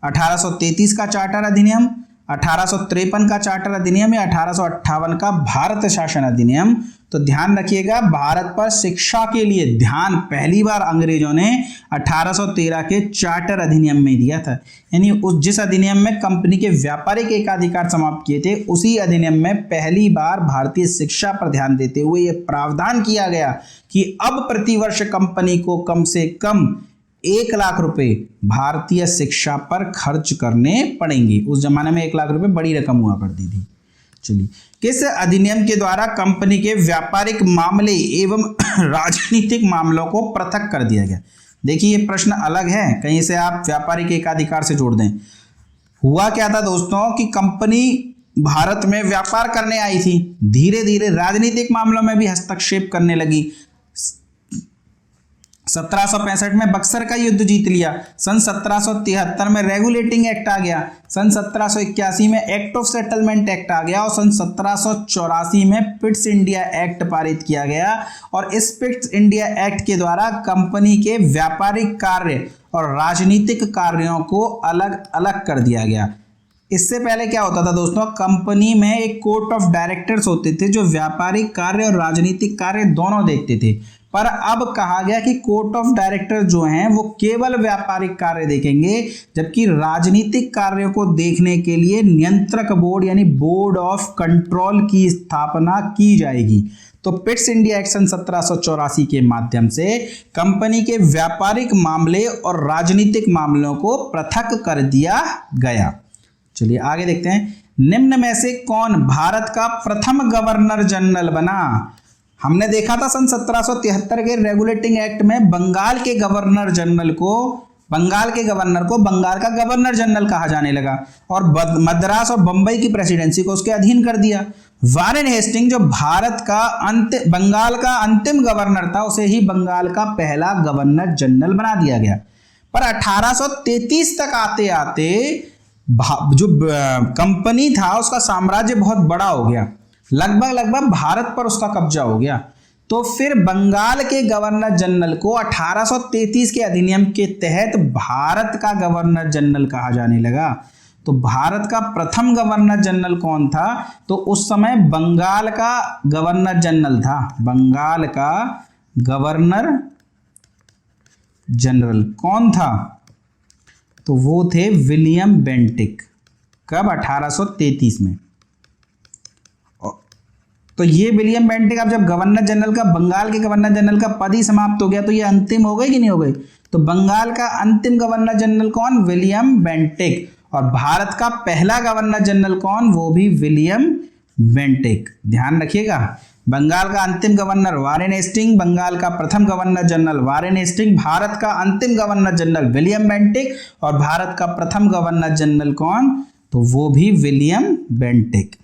1833 का चार्टर अधिनियम, 1853 का चार्टर अधिनियम या 1858 का भारत शासन अधिनियम? तो ध्यान रखिएगा, भारत पर शिक्षा के लिए ध्यान पहली बार अंग्रेजों ने 1813 के चार्टर अधिनियम में दिया था। यानी उस जिस अधिनियम में कंपनी के व्यापारिक एकाधिकार समाप्त किए थे, उसी अधिनियम में पहली बार भारतीय शिक्षा पर ध्यान देते हुए यह प्रावधान किया गया कि अब प्रतिवर्ष कंपनी को कम से कम 1 लाख रुपए भारतीय शिक्षा पर खर्च करने पड़ेंगे। उस जमाने में 1 लाख रुपए बड़ी रकम हुआ करती थी। चलिए, किस अधिनियम के द्वारा कंपनी के व्यापारिक मामले एवं राजनीतिक मामलों को पृथक कर दिया गया? देखिए ये प्रश्न अलग है, कहीं से आप व्यापारिक एकाधिकार से जोड़ दें। हुआ क्या था दोस्तों कि कंपनी भारत में व्यापार करने आई थी, धीरे धीरे राजनीतिक मामलों में भी हस्तक्षेप करने लगी। 1765 में बक्सर का युद्ध जीत लिया। सन 1773 में रेगुलेटिंग एक्ट आ गया। सन 1781 में एक्ट ऑफ सेटलमेंट एक्ट आ गया और सन 1784 में पिट्स इंडिया एक्ट पारित किया गया। और इस पिट्स इंडिया एक्ट के द्वारा कंपनी के व्यापारिक कार्य और राजनीतिक कार्यों को अलग अलग कर दिया गया। इससे पहले क्या होता था दोस्तों, कंपनी में एक कोर्ट ऑफ डायरेक्टर्स होते थे जो व्यापारिक कार्य और राजनीतिक कार्य दोनों देखते थे। पर अब कहा गया कि कोर्ट ऑफ डायरेक्टर जो हैं वो केवल व्यापारिक कार्य देखेंगे, जबकि राजनीतिक कार्यों को देखने के लिए नियंत्रक बोर्ड यानी बोर्ड ऑफ कंट्रोल की स्थापना की जाएगी। तो पिट्स इंडिया एक्ट सन 1784 के माध्यम से कंपनी के व्यापारिक मामले और राजनीतिक मामलों को पृथक कर दिया गया। चलिए आगे देखते हैं। निम्न में से कौन भारत का प्रथम गवर्नर जनरल बना? हमने देखा था सन 1773 के रेगुलेटिंग एक्ट में बंगाल के गवर्नर को बंगाल का गवर्नर जनरल कहा जाने लगा और मद्रास और बंबई की प्रेसिडेंसी को उसके अधीन कर दिया। वारेन हेस्टिंग जो भारत का बंगाल का अंतिम गवर्नर था, उसे ही बंगाल का पहला गवर्नर जनरल बना दिया गया। पर 1833 तक आते आते जो कंपनी था उसका साम्राज्य बहुत बड़ा हो गया, लगभग भारत पर उसका कब्जा हो गया। तो फिर बंगाल के गवर्नर जनरल को 1833 के अधिनियम के तहत भारत का गवर्नर जनरल कहा जाने लगा। तो भारत का प्रथम गवर्नर जनरल कौन था? तो उस समय बंगाल का गवर्नर जनरल था। बंगाल का गवर्नर जनरल कौन था? तो वो थे विलियम बेंटिक। कब? 1833 में। तो ये विलियम बेंटिक, अब जब गवर्नर जनरल का, बंगाल के गवर्नर जनरल का पद ही समाप्त हो गया तो ये अंतिम हो गई कि नहीं हो गई? तो बंगाल का अंतिम गवर्नर जनरल कौन? William Bentinck. और भारत का पहला गवर्नर जनरल कौन? वो भी विलियम बेंटिक। ध्यान रखिएगा, बंगाल का अंतिम गवर्नर वारेन हेस्टिंग, बंगाल का प्रथम governor general Warren Hastings, Bharat का अंतिम गवर्नर जनरल विलियम बेंटिक, और भारत का प्रथम गवर्नर जनरल कौन? तो वो भी विलियम बेंटिक।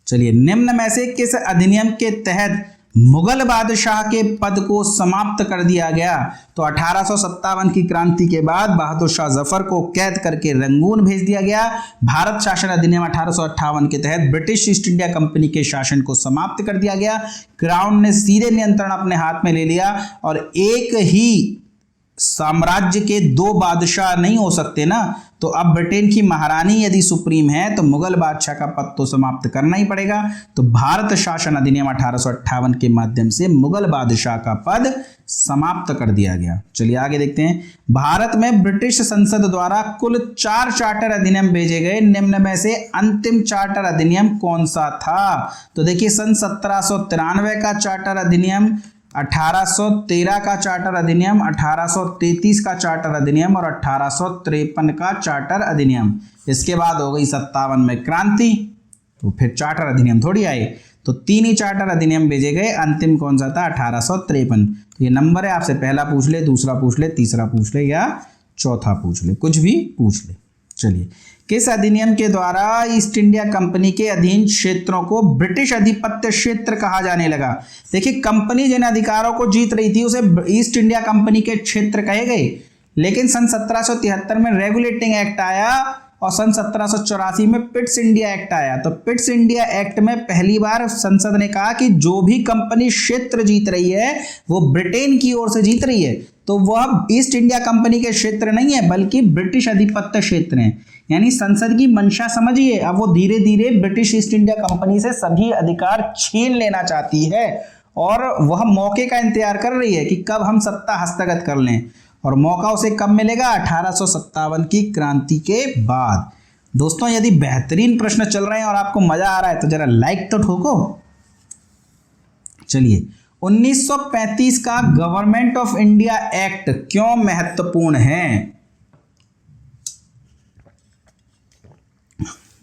चलिए, निम्न में से किस अधिनियम के तहत मुगल बादशाह के पद को समाप्त कर दिया गया? तो 1857 की क्रांति के बाद बहादुर शाह जफर को कैद करके रंगून भेज दिया गया। भारत शासन अधिनियम 1858 के तहत ब्रिटिश ईस्ट इंडिया कंपनी के शासन को समाप्त कर दिया गया। क्राउन ने सीधे नियंत्रण अपने हाथ में ले लिया और एक ही साम्राज्य के दो बादशाह नहीं हो सकते ना, तो अब ब्रिटेन की महारानी यदि सुप्रीम है तो मुगल बादशाह का पद तो समाप्त करना ही पड़ेगा। तो भारत शासन अधिनियम 1858 के माध्यम से मुगल बादशाह का पद समाप्त कर दिया गया। चलिए आगे देखते हैं। भारत में ब्रिटिश संसद द्वारा कुल 4 चार्टर अधिनियम भेजे गए, निम्न में से अंतिम चार्टर अधिनियम कौन सा था? तो देखिए, सन 1793 का चार्टर अधिनियम, 1813 का चार्टर अधिनियम, 1833 का चार्टर अधिनियम और 1853 का चार्टर अधिनियम। इसके बाद हो गई 57 में क्रांति, तो फिर चार्टर अधिनियम थोड़ी आए, तो 3 ही चार्टर अधिनियम भेजे गए। अंतिम कौन सा था? 1853। तो ये नंबर है, आपसे पहला पूछ ले, दूसरा पूछ ले, तीसरा पूछ ले या चौथा पूछ ले, कुछ भी पूछ ले। चलिए, किस अधिनियम के द्वारा ईस्ट इंडिया कंपनी के अधीन क्षेत्रों को ब्रिटिश अधिपत्य क्षेत्र कहा जाने लगा? देखिए, कंपनी जिन अधिकारों को जीत रही थी उसे ईस्ट इंडिया कंपनी के क्षेत्र कहे गए, लेकिन सन 1773 में रेगुलेटिंग एक्ट आया और सन 1784 में पिट्स इंडिया एक्ट आया। तो पिट्स इंडिया एक्ट में पहली बार संसद ने कहा कि जो भी कंपनी क्षेत्र जीत रही है वो ब्रिटेन की ओर से जीत रही है, तो वह ईस्ट इंडिया कंपनी के क्षेत्र नहीं है बल्कि ब्रिटिश अधिपत्य क्षेत्र है। यानी संसद की मंशा समझिए, अब वो धीरे धीरे ब्रिटिश ईस्ट इंडिया कंपनी से सभी अधिकार छीन लेना चाहती है और वह मौके का इंतजार कर रही है कि कब हम सत्ता हस्तगत कर लें, और मौका उसे कब मिलेगा? 1857 की क्रांति के बाद। दोस्तों, यदि बेहतरीन प्रश्न चल रहे हैं और आपको मजा आ रहा है तो जरा लाइक तो ठोको। चलिए, 1935 का गवर्नमेंट ऑफ इंडिया एक्ट क्यों महत्वपूर्ण है?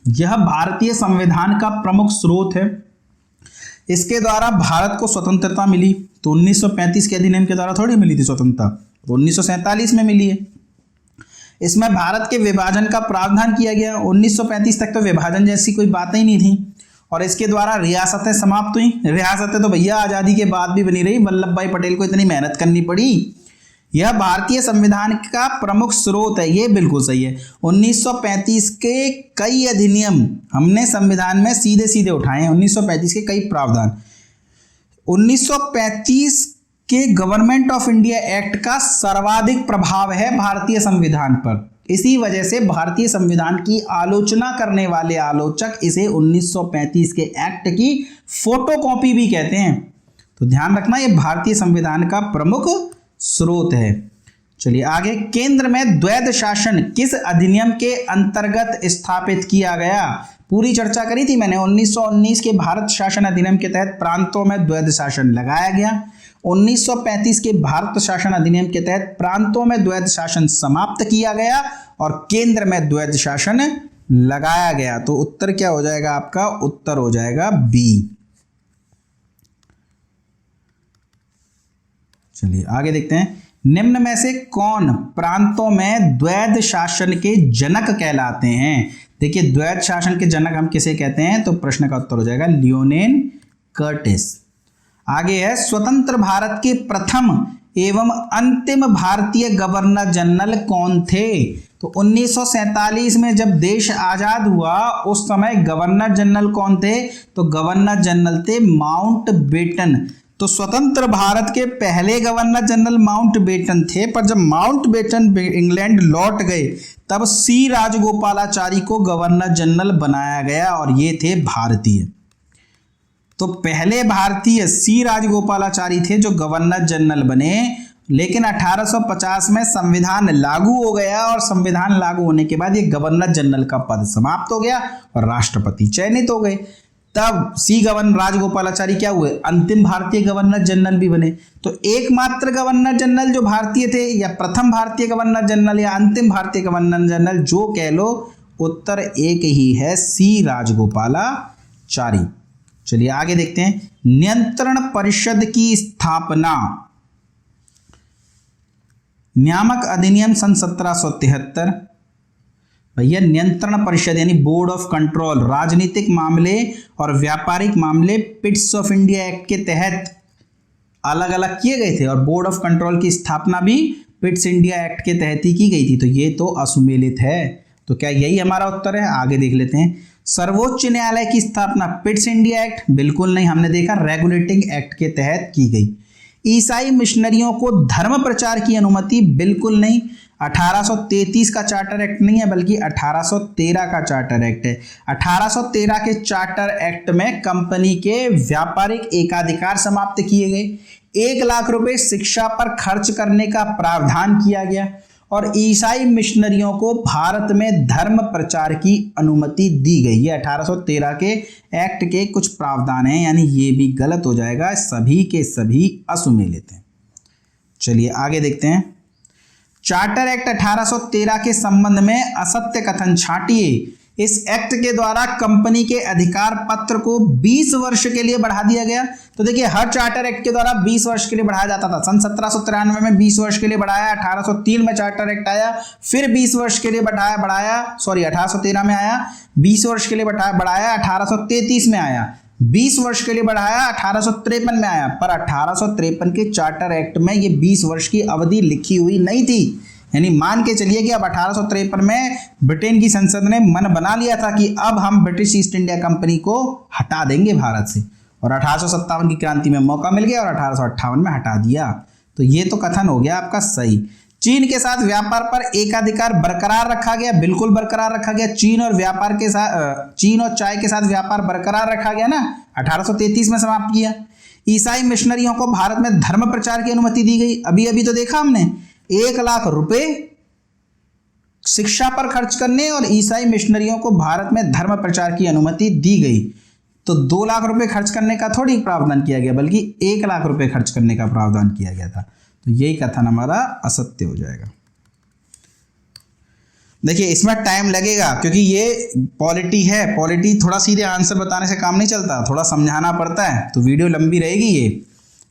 यह भारतीय संविधान का प्रमुख स्रोत है। इसके द्वारा भारत को स्वतंत्रता मिली, तो 1935 के अधिनियम के द्वारा थोड़ी मिली थी स्वतंत्रता, तो 1947 में मिली है। इसमें भारत के विभाजन का प्रावधान किया गया। 1935 तक तो विभाजन जैसी कोई बात ही नहीं थी और इसके द्वारा रियासतें समाप्त हुई। रियासतें तो भैया आज़ादी के बाद भी बनी रही, वल्लभ भाई पटेल को इतनी मेहनत करनी पड़ी। यह भारतीय संविधान का प्रमुख स्रोत है, ये बिल्कुल सही है। 1935 के कई अधिनियम हमने संविधान में सीधे सीधे उठाए हैं, 1935 के कई प्रावधान। 1935 के गवर्नमेंट ऑफ इंडिया एक्ट का सर्वाधिक प्रभाव है भारतीय संविधान पर। इसी वजह से भारतीय संविधान की आलोचना करने वाले आलोचक इसे 1935 के एक्ट की फोटोकॉपी भी कहते हैं। तो ध्यान रखना, ये भारतीय संविधान का प्रमुख स्रोत है। चलिए आगे, केंद्र में द्वैध शासन किस अधिनियम के अंतर्गत स्थापित किया गया? पूरी चर्चा करी थी मैंने। 1919 के भारत शासन अधिनियम के तहत प्रांतों में द्वैध शासन लगाया गया। 1935 के भारत शासन अधिनियम के तहत प्रांतों में द्वैध शासन समाप्त किया गया और केंद्र में द्वैध शासन लगाया गया। तो उत्तर क्या हो जाएगा आपका? उत्तर हो जाएगा बी। चलिए आगे देखते हैं। निम्न में से कौन प्रांतों में द्वैध शासन के जनक कहलाते हैं? देखिए, द्वैध शासन के जनक हम किसे कहते हैं? तो प्रश्न का उत्तर हो जाएगा लियोनेल कर्टिस। आगे है, स्वतंत्र भारत के प्रथम एवं अंतिम भारतीय गवर्नर जनरल कौन थे? तो 1947 में जब देश आजाद हुआ उस समय गवर्नर जनरल कौन थे? तो गवर्नर जनरल थे माउंट बेटन। तो स्वतंत्र भारत के पहले गवर्नर जनरल माउंट बेटन थे, पर जब माउंट बेटन इंग्लैंड लौट गए तब सी राजगोपालाचारी को गवर्नर जनरल बनाया गया और ये थे भारतीय। तो पहले भारतीय सी राजगोपालाचारी थे जो गवर्नर जनरल बने, लेकिन 1850 में संविधान लागू हो गया और संविधान लागू होने के बाद ये गवर्नर जनरल का पद समाप्त हो गया और राष्ट्रपति चयनित हो गए। तब सी गवर्नर राजगोपालाचारी क्या हुए, अंतिम भारतीय गवर्नर जनरल भी बने। तो एकमात्र गवर्नर जनरल जो भारतीय थे, या प्रथम भारतीय गवर्नर जनरल या अंतिम भारतीय गवर्नर जनरल, जो कह लो, उत्तर एक ही है, सी राजगोपालाचारी। चलिए आगे देखते हैं। नियंत्रण परिषद की स्थापना, नियामक अधिनियम सन 1773। भैया नियंत्रण परिषद यानी बोर्ड ऑफ कंट्रोल, राजनीतिक मामले और व्यापारिक मामले पिट्स ऑफ इंडिया एक्ट के तहत अलग अलग किए गए थे, और बोर्ड ऑफ कंट्रोल की स्थापना भी पिट्स इंडिया एक्ट के तहत ही की गई थी। तो ये तो असुमेलित है, तो क्या यही हमारा उत्तर है? आगे देख लेते हैं। सर्वोच्च न्यायालय की स्थापना पिट्स इंडिया एक्ट, बिल्कुल नहीं, हमने देखा रेगुलेटिंग एक्ट के तहत की गई। ईसाई मिशनरियों को धर्म प्रचार की अनुमति, बिल्कुल नहीं, 1833 का चार्टर एक्ट नहीं है, बल्कि 1813 का चार्टर एक्ट है। 1813 के चार्टर एक्ट में कंपनी के व्यापारिक एकाधिकार समाप्त किए गए, 1 लाख रुपए शिक्षा पर खर्च करने का प्रावधान किया गया, और ईसाई मिशनरियों को भारत में धर्म प्रचार की अनुमति दी गई। ये 1813 के एक्ट के कुछ प्रावधान हैं, यानी ये भी गलत हो जाएगा, सभी के सभी असुमेलित हैं। चलिए आगे देखते हैं। चार्टर एक्ट 1813 के संबंध में असत्य कथन छांटिए। इस एक्ट के द्वारा कंपनी के अधिकार पत्र को 20 वर्ष के लिए बढ़ा दिया गया। तो देखिए हर चार्टर एक्ट के द्वारा 20 वर्ष के लिए बढ़ाया जाता था। सन 1793 में 20 वर्ष के लिए बढ़ाया, 1803 में चार्टर एक्ट आया, फिर 20 वर्ष के लिए 1813 में आया, 20 वर्ष के लिए बढ़ाया, 1833 में आया, 20 वर्ष के लिए बढ़ाया, 1853 में आया। पर 1853 के चार्टर एक्ट में ये 20 वर्ष की अवधि लिखी हुई नहीं थी। यानी मान के चलिए कि अब 1853 में ब्रिटेन की संसद ने मन बना लिया था कि अब हम ब्रिटिश ईस्ट इंडिया कंपनी को हटा देंगे भारत से, और 1857 की क्रांति में मौका मिल गया और 1858 में हटा दिया। तो ये तो कथन हो गया आपका सही। चीन के साथ व्यापार पर एकाधिकार बरकरार रखा गया, बिल्कुल बरकरार रखा गया। चीन और चाय के साथ व्यापार बरकरार रखा गया ना, 1833 में समाप्त किया। ईसाई मिशनरियों को भारत में धर्म प्रचार की अनुमति दी गई, अभी अभी तो देखा हमने, 1 लाख रुपए शिक्षा पर खर्च करने और ईसाई मिशनरियों को भारत में धर्म प्रचार की अनुमति दी गई। तो 2 लाख रुपए खर्च करने का थोड़ी प्रावधान किया गया, बल्कि 1 लाख रुपए खर्च करने का प्रावधान किया गया था। तो यही कथन हमारा असत्य हो जाएगा। देखिए इसमें टाइम लगेगा क्योंकि ये पॉलिटी है, पॉलिटी थोड़ा सीधे आंसर बताने से काम नहीं चलता, थोड़ा समझाना पड़ता है, तो वीडियो लंबी रहेगी। ये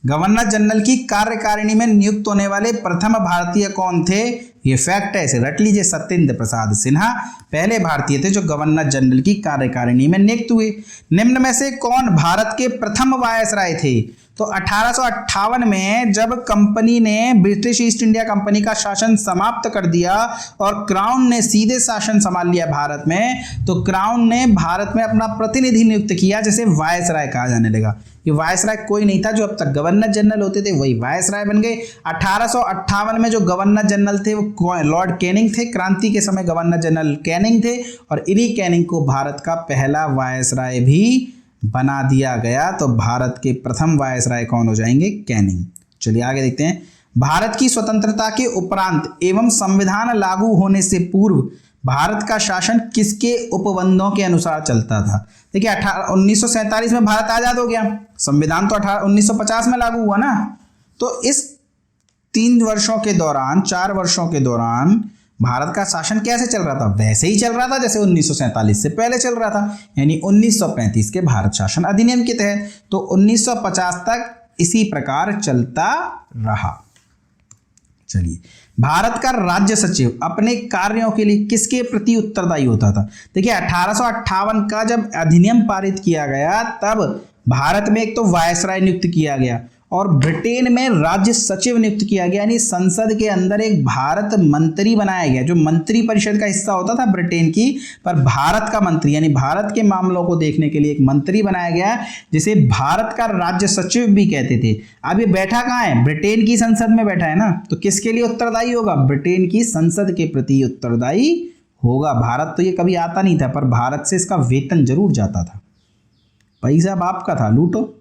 गवर्नर जनरल की कार्यकारिणी में नियुक्त होने वाले प्रथम भारतीय कौन थे? ये फैक्ट है, इसे रट लीजिए, सत्येंद्र प्रसाद सिन्हा पहले भारतीय थे जो गवर्नर जनरल की कार्यकारिणी में नियुक्त हुए। निम्न में से कौन भारत के प्रथम वायसराय थे? तो 1858 में जब कंपनी ने ब्रिटिश ईस्ट इंडिया कंपनी का शासन समाप्त कर दिया और क्राउन ने सीधे शासन संभाल लिया भारत में, तो क्राउन ने भारत में अपना प्रतिनिधि नियुक्त किया, जिसे वायसराय कहा जाने लगा। ये वायसराय कोई नहीं था, जो अब तक गवर्नर जनरल होते थे वही वायसराय बन गए। 1858 में जो गवर्नर जनरल थे वो लॉर्ड कैनिंग थे, क्रांति के समय गवर्नर जनरल कैनिंग थे, और इन्हीं कैनिंग को भारत का पहला वायसराय भी बना दिया गया। तो भारत के प्रथम वायसराय कौन हो जाएंगे? कैनिंग। चलिए आगे देखते हैं। भारत की स्वतंत्रता के उपरांत एवं संविधान लागू होने से पूर्व भारत का शासन किसके उपबंधों के अनुसार चलता था? देखिए 1947 में भारत आजाद हो गया, संविधान तो 1950 में लागू हुआ ना। तो इस 4 वर्षों के दौरान भारत का शासन कैसे चल रहा था? वैसे ही चल रहा था जैसे 1947 से पहले चल रहा था, यानी 1935 के भारत शासन अधिनियम के तहत। तो 1950 तक इसी प्रकार चलता रहा। चलिए, भारत का राज्य सचिव अपने कार्यों के लिए किसके प्रति उत्तरदायी होता था? देखिए 1858 का जब अधिनियम पारित किया गया तब भारत में एक तो वायसराय नियुक्त किया गया और ब्रिटेन में राज्य सचिव नियुक्त किया गया, यानी संसद के अंदर एक भारत मंत्री बनाया गया, जो मंत्री परिषद का हिस्सा होता था ब्रिटेन की, पर भारत का मंत्री यानी भारत के मामलों को देखने के लिए एक मंत्री बनाया गया, जिसे भारत का राज्य सचिव भी कहते थे। अब ये बैठा कहाँ है? ब्रिटेन की संसद में बैठा है ना, तो किसके लिए उत्तरदायी होगा? ब्रिटेन की संसद के प्रति उत्तरदायी होगा। भारत तो ये कभी आता नहीं था, पर भारत से इसका वेतन जरूर जाता था, पैसा बाप का था, लूटो।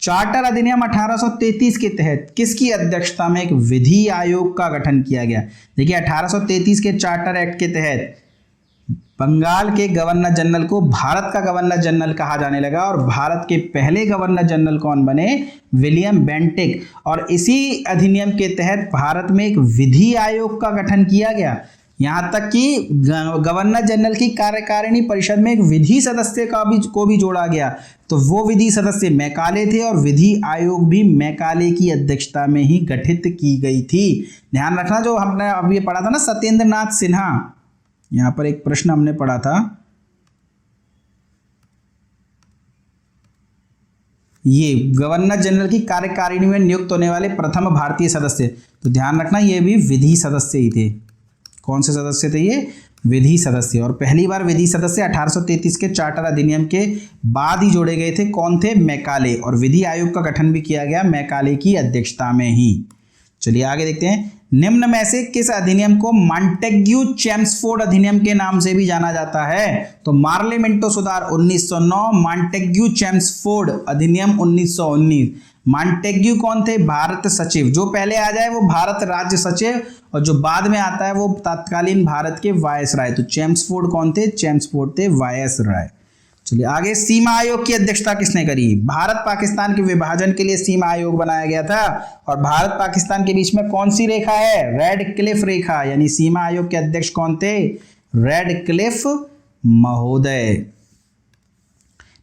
चार्टर अधिनियम 1833 के तहत किसकी अध्यक्षता में एक विधि आयोग का गठन किया गया? देखिए 1833 के चार्टर एक्ट के तहत बंगाल के गवर्नर जनरल को भारत का गवर्नर जनरल कहा जाने लगा और भारत के पहले गवर्नर जनरल कौन बने? William Bentinck. और इसी अधिनियम के तहत भारत में एक विधि आयोग का गठन किया गया। यहां तक कि गवर्नर जनरल की कार्यकारिणी परिषद में एक विधि सदस्य को भी जोड़ा गया। तो वो विधि सदस्य मैकाले थे और विधि आयोग भी मैकाले की अध्यक्षता में ही गठित की गई थी। ध्यान रखना, जो हमने अभी ये पढ़ा था ना सत्येंद्र नाथ सिन्हा, यहां पर एक प्रश्न हमने पढ़ा था, ये गवर्नर जनरल की कार्यकारिणी में नियुक्त होने वाले प्रथम भारतीय सदस्य, तो ध्यान रखना ये भी विधि सदस्य ही थे। कौन से सदस्य थे ये? विधि सदस्य। और पहली बार विधि सदस्य 1833 के चार्टर अधिनियम के बाद ही जोड़े गए थे। कौन थे? मैकाले। और विधि आयोग का गठन भी किया गया मैकाले की अध्यक्षता में ही। चलिए आगे देखते हैं, निम्न में से किस अधिनियम को मॉन्टेग्यू चेम्सफोर्ड अधिनियम के नाम से भी जाना जाता है? तो मार्लिमेंटो सुधार 1909, मॉन्टेग्यू चेम्सफोर्ड अधिनियम 1919। मॉन्टेग्यू कौन थे? भारत सचिव। जो पहले आ जाए वो भारत राज्य सचिव और जो बाद में आता है वो तत्कालीन भारत के वायसराय। तो चेम्सफोर्ड कौन थे? चेम्सफोर्ड थे वायसराय। चलिए आगे, सीमा आयोग की अध्यक्षता किसने करी? भारत पाकिस्तान के विभाजन के लिए सीमा आयोग बनाया गया था और भारत पाकिस्तान के बीच में कौन सी रेखा है? रेड क्लिफ रेखा। यानी सीमा आयोग के अध्यक्ष कौन थे? रेड क्लिफ महोदय।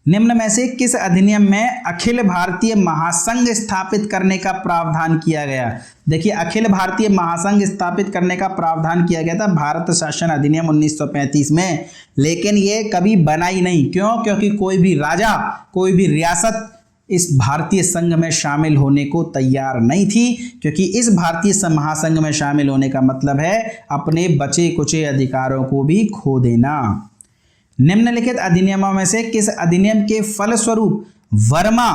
निम्न में से किस अधिनियम में अखिल भारतीय महासंघ स्थापित करने का प्रावधान किया गया? देखिए, अखिल भारतीय महासंघ स्थापित करने का प्रावधान किया गया था भारत शासन अधिनियम 1935 में, लेकिन ये कभी बना ही नहीं। क्यों? क्योंकि कोई भी राजा, कोई भी रियासत इस भारतीय संघ में शामिल होने को तैयार नहीं थी, क्योंकि इस भारतीय महासंघ में शामिल होने का मतलब है अपने बचे कुचे अधिकारों को भी खो देना। निम्नलिखित अधिनियमों में से किस अधिनियम के फलस्वरूप वर्मा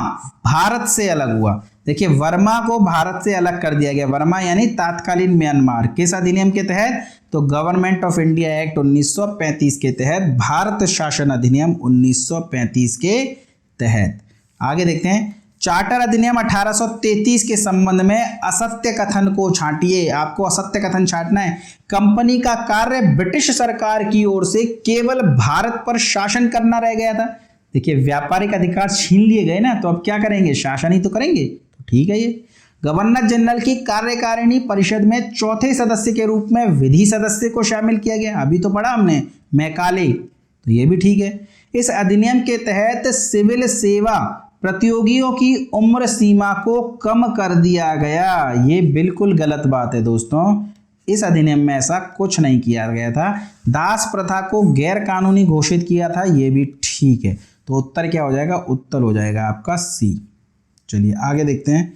भारत से अलग हुआ? देखिए, वर्मा को भारत से अलग कर दिया गया। वर्मा यानी तात्कालीन म्यांमार। किस अधिनियम के तहत? तो गवर्नमेंट ऑफ इंडिया एक्ट 1935 के तहत, भारत शासन अधिनियम 1935 के तहत। आगे देखते हैं, चार्टर अधिनियम 1833 के संबंध में असत्य कथन को छांटिए। आपको असत्य कथन छांटना है। कंपनी का कार्य ब्रिटिश सरकार की ओर से केवल भारत पर शासन करना रह गया था। देखिए, व्यापारिक अधिकार छीन लिए गए ना, तो अब क्या करेंगे? शासन ही तो करेंगे। तो ठीक है। ये गवर्नर जनरल की कार्यकारिणी परिषद में चौथे सदस्य के रूप में विधि सदस्य को शामिल किया गया। अभी तो पढ़ा हमने मैकाले, तो ये भी ठीक है। इस अधिनियम के तहत सिविल सेवा प्रतियोगियों की उम्र सीमा को कम कर दिया गया। ये बिल्कुल गलत बात है दोस्तों। इस अधिनियम में ऐसा कुछ नहीं किया गया था। दास प्रथा को गैर कानूनी घोषित किया था। ये भी ठीक है। तो उत्तर क्या हो जाएगा? उत्तर हो जाएगा आपका सी। चलिए आगे देखते हैं,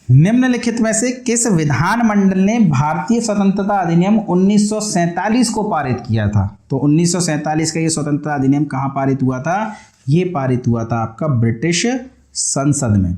निम्नलिखित में से किस विधानमंडल ने भारतीय स्वतंत्रता अधिनियम 1947 को पारित किया था? तो 1947 का ये स्वतंत्रता अधिनियम कहाँ पारित हुआ था? ये पारित हुआ था आपका ब्रिटिश संसद में।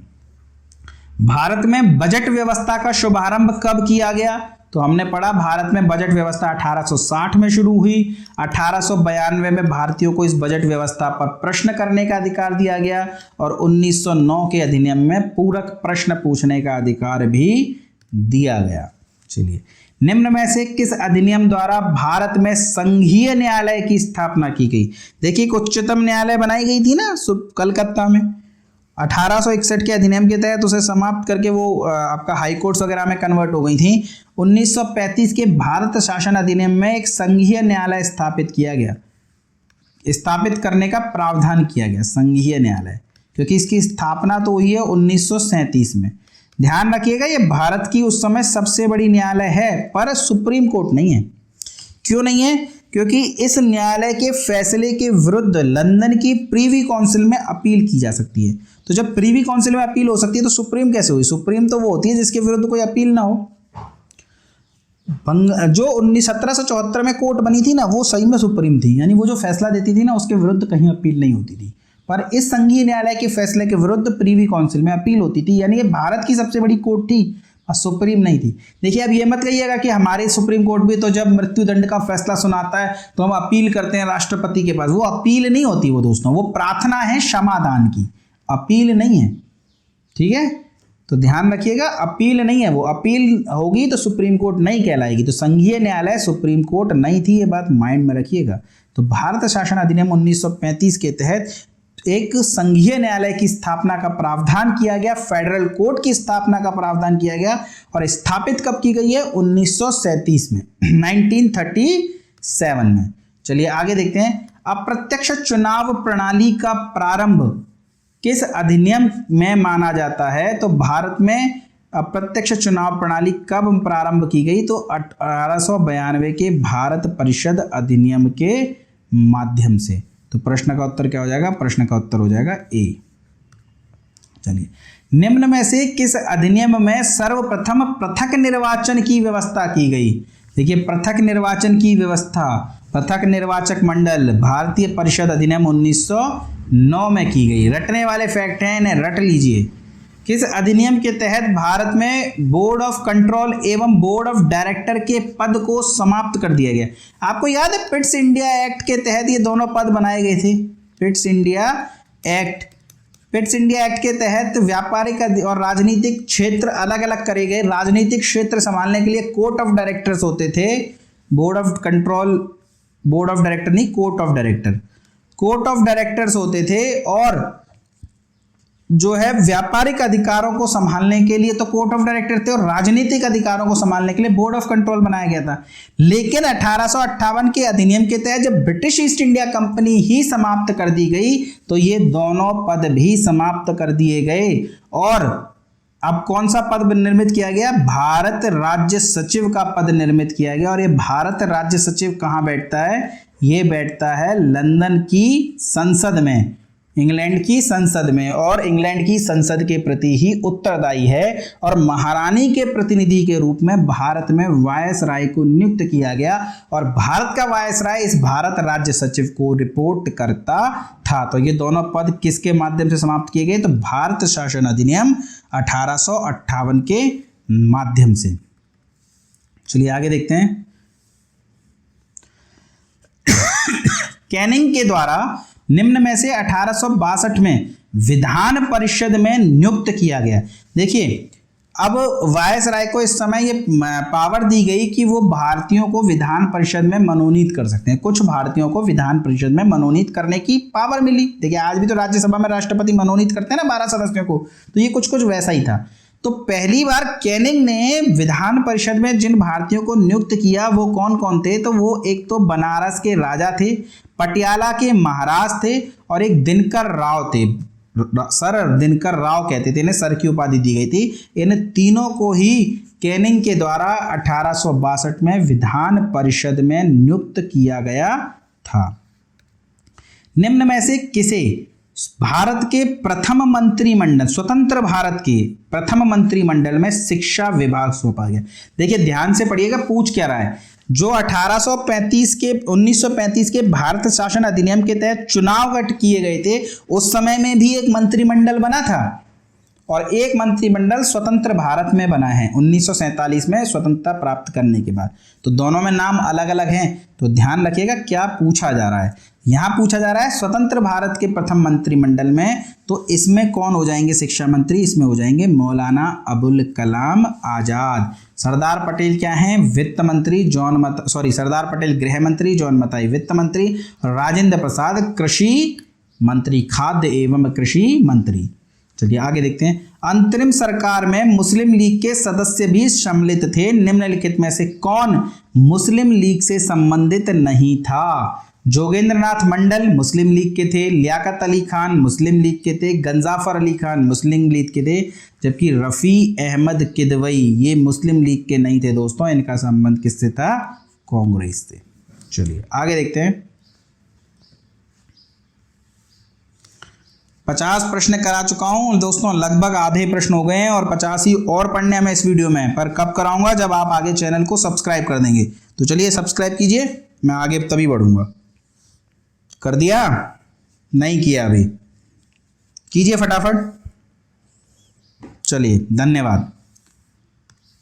भारत में बजट व्यवस्था का शुभारंभ कब किया गया? तो हमने पढ़ा भारत में बजट व्यवस्था 1860 में शुरू हुई। 1892 में भारतीयों को इस बजट व्यवस्था पर प्रश्न करने का अधिकार दिया गया और 1909 के अधिनियम में पूरक प्रश्न पूछने का अधिकार भी दिया गया। चलिए, निम्न में से किस अधिनियम द्वारा भारत में संघीय न्यायालय की स्थापना की गई? देखिए, उच्चतम न्यायालय बनाई गई थी ना कलकत्ता में। 1861 के अधिनियम के तहत उसे समाप्त करके वो आपका हाई कोर्ट्स वगैरह में कन्वर्ट हो गई थी। 1935 के भारत शासन अधिनियम में एक संघीय न्यायालय स्थापित किया गया, स्थापित करने का प्रावधान किया गया संघीय न्यायालय, क्योंकि इसकी स्थापना तो हुई है 1937 में। ध्यान रखिएगा, ये भारत की उस समय सबसे बड़ी न्यायालय है, पर सुप्रीम कोर्ट नहीं है। क्यों नहीं है? क्योंकि इस न्यायालय के फैसले के विरुद्ध लंदन की प्रीवी काउंसिल में अपील की जा सकती है। तो जब प्रीवी काउंसिल में अपील हो सकती है तो सुप्रीम कैसे हुई? सुप्रीम तो वो होती है जिसके विरुद्ध कोई अपील ना हो। जो 1774 में कोर्ट बनी थी ना, वो सही में सुप्रीम थी, यानी वो जो फैसला देती थी ना उसके विरुद्ध कहीं अपील नहीं होती थी। पर इस संघीय न्यायालय के फैसले के विरुद्ध प्रीवी काउंसिल में अपील होती थी, यानी ये भारत की सबसे बड़ी कोर्ट थी और सुप्रीम नहीं थी। देखिए, अब ये मत कहिएगा कि हमारे सुप्रीम कोर्ट भी तो जब मृत्युदंड का फैसला सुनाता है तो हम अपील करते हैं राष्ट्रपति के पास। वो अपील नहीं होती वो दोस्तों, वो प्रार्थना है क्षमादान की, अपील नहीं है। ठीक है, तो ध्यान रखिएगा, अपील नहीं है, वो अपील होगी तो सुप्रीम कोर्ट नहीं कहलाएगी, तो संघीय न्यायालय सुप्रीम कोर्ट नहीं थी, ये बात माइंड में रखिएगा। तो भारत शासन अधिनियम 1935 के तहत एक संघीय न्यायालय की स्थापना का प्रावधान किया गया, फेडरल कोर्ट की स्थापना का प्रावधान किया गया, और स्थापित कब की गई है? 1937 में, 1937 में। चलिए आगे देखते हैं, अप्रत्यक्ष चुनाव प्रणाली का प्रारंभ किस अधिनियम में माना जाता है? तो भारत में अप्रत्यक्ष चुनाव प्रणाली कब प्रारंभ की गई? तो 1892 के भारत परिषद अधिनियम के माध्यम से। तो प्रश्न का उत्तर क्या हो जाएगा? प्रश्न का उत्तर हो जाएगा ए। चलिए, निम्न में से किस अधिनियम में सर्वप्रथम पृथक निर्वाचन की व्यवस्था की गई? देखिए, पृथक निर्वाचन की व्यवस्था, पृथक निर्वाचक मंडल भारतीय परिषद अधिनियम 1909 में की गई। रटने वाले फैक्ट हैं, इन्हें रट लीजिए। किस अधिनियम के तहत भारत में बोर्ड ऑफ कंट्रोल एवं बोर्ड ऑफ डायरेक्टर के पद को समाप्त कर दिया गया? आपको याद है, पिट्स इंडिया एक्ट के तहत ये दोनों पद बनाए गए थे। पिट्स इंडिया एक्ट के तहत व्यापारिक और राजनीतिक क्षेत्र अलग अलग करे गए। राजनीतिक क्षेत्र संभालने के लिए कोर्ट ऑफ डायरेक्टर्स होते थे, board of control, board of director नहीं, कोर्ट ऑफ डायरेक्टर्स होते थे, और जो है व्यापारिक अधिकारों को संभालने के लिए तो कोर्ट ऑफ डायरेक्टर थे, और राजनीतिक अधिकारों को संभालने के लिए बोर्ड ऑफ कंट्रोल बनाया गया था। लेकिन 1858 के अधिनियम के तहत जब ब्रिटिश ईस्ट इंडिया कंपनी ही समाप्त कर दी गई, तो ये दोनों पद भी समाप्त कर दिए गए, और अब कौन सा पद निर्मित किया गया? भारत राज्य सचिव का पद निर्मित किया गया। और ये भारत राज्य सचिव कहाँ बैठता है? ये बैठता है लंदन की संसद में, इंग्लैंड की संसद में, और इंग्लैंड की संसद के प्रति ही उत्तरदायी है। और महारानी के प्रतिनिधि के रूप में भारत में वायसराय को नियुक्त किया गया, और भारत का वायसराय इस भारत राज्य सचिव को रिपोर्ट करता था। तो ये दोनों पद किसके माध्यम से समाप्त किए गए? तो भारत शासन अधिनियम 1858 के माध्यम से। चलिए आगे देखते हैं, कैनिंग के द्वारा निम्न में से 1862 में विधान परिषद में नियुक्त किया गया। देखिए, अब वायसराय को इस समय ये पावर दी गई कि वो भारतीयों को विधान परिषद में मनोनीत कर सकते हैं। कुछ भारतीयों को विधान परिषद में मनोनीत करने की पावर मिली। देखिए, आज भी तो राज्यसभा में राष्ट्रपति मनोनीत करते हैं ना 12 सदस्यों को, तो ये कुछ वैसा ही था। तो पहली बार कैनिंग ने विधान परिषद में जिन भारतीयों को नियुक्त किया वो कौन कौन थे? तो वो एक तो बनारस के राजा थे, पटियाला के महाराज थे, और एक दिनकर राव थे। सर दिनकर राव कहते थे इन्हें, सर की उपाधि दी गई थी। इन तीनों को ही कैनिंग के द्वारा 1862 में विधान परिषद में नियुक्त किया गया था। निम्न में से किसे भारत के प्रथम मंत्रिमंडल, स्वतंत्र भारत के प्रथम मंत्रिमंडल में शिक्षा विभाग सौंपा गया? देखिए, ध्यान से पढ़िएगा, पूछ क्या रहा है। जो 1935 के भारत शासन अधिनियम के तहत चुनाव गठ किए गए थे, उस समय में भी एक मंत्रिमंडल बना था, और एक मंत्रिमंडल स्वतंत्र भारत में बना है 1947 में स्वतंत्रता प्राप्त करने के बाद। तो दोनों में नाम अलग अलग हैं, तो ध्यान रखिएगा क्या पूछा जा रहा है। यहाँ पूछा जा रहा है स्वतंत्र भारत के प्रथम मंत्रिमंडल में, तो इसमें कौन हो जाएंगे शिक्षा मंत्री? इसमें हो जाएंगे मौलाना अबुल कलाम आजाद। सरदार पटेल क्या हैं? वित्त मंत्री। सरदार पटेल गृह मंत्री, जॉन मताई वित्त मंत्री, राजेंद्र प्रसाद कृषि मंत्री, खाद्य एवं कृषि मंत्री। चलिए आगे देखते हैं, अंतरिम सरकार में मुस्लिम लीग के सदस्य भी सम्मिलित थे। निम्नलिखित में से कौन मुस्लिम लीग से संबंधित नहीं था? जोगेंद्रनाथ मंडल मुस्लिम लीग के थे, लियाकत अली खान मुस्लिम लीग के थे, गंजाफर अली खान मुस्लिम लीग के थे, जबकि रफ़ी अहमद किदवई ये मुस्लिम लीग के नहीं थे दोस्तों। इनका संबंध किससे था? कांग्रेस से। चलिए आगे देखते हैं, 50 प्रश्न करा चुका हूं दोस्तों, लगभग आधे प्रश्न हो गए हैं, और 50 ही और पढ़ने हैं मैं इस वीडियो में। पर कब कराऊंगा? जब आप आगे चैनल को सब्सक्राइब कर देंगे। तो चलिए सब्सक्राइब कीजिए, मैं आगे तभी बढ़ूंगा। कर दिया? नहीं किया अभी? कीजिए फटाफट। चलिए धन्यवाद।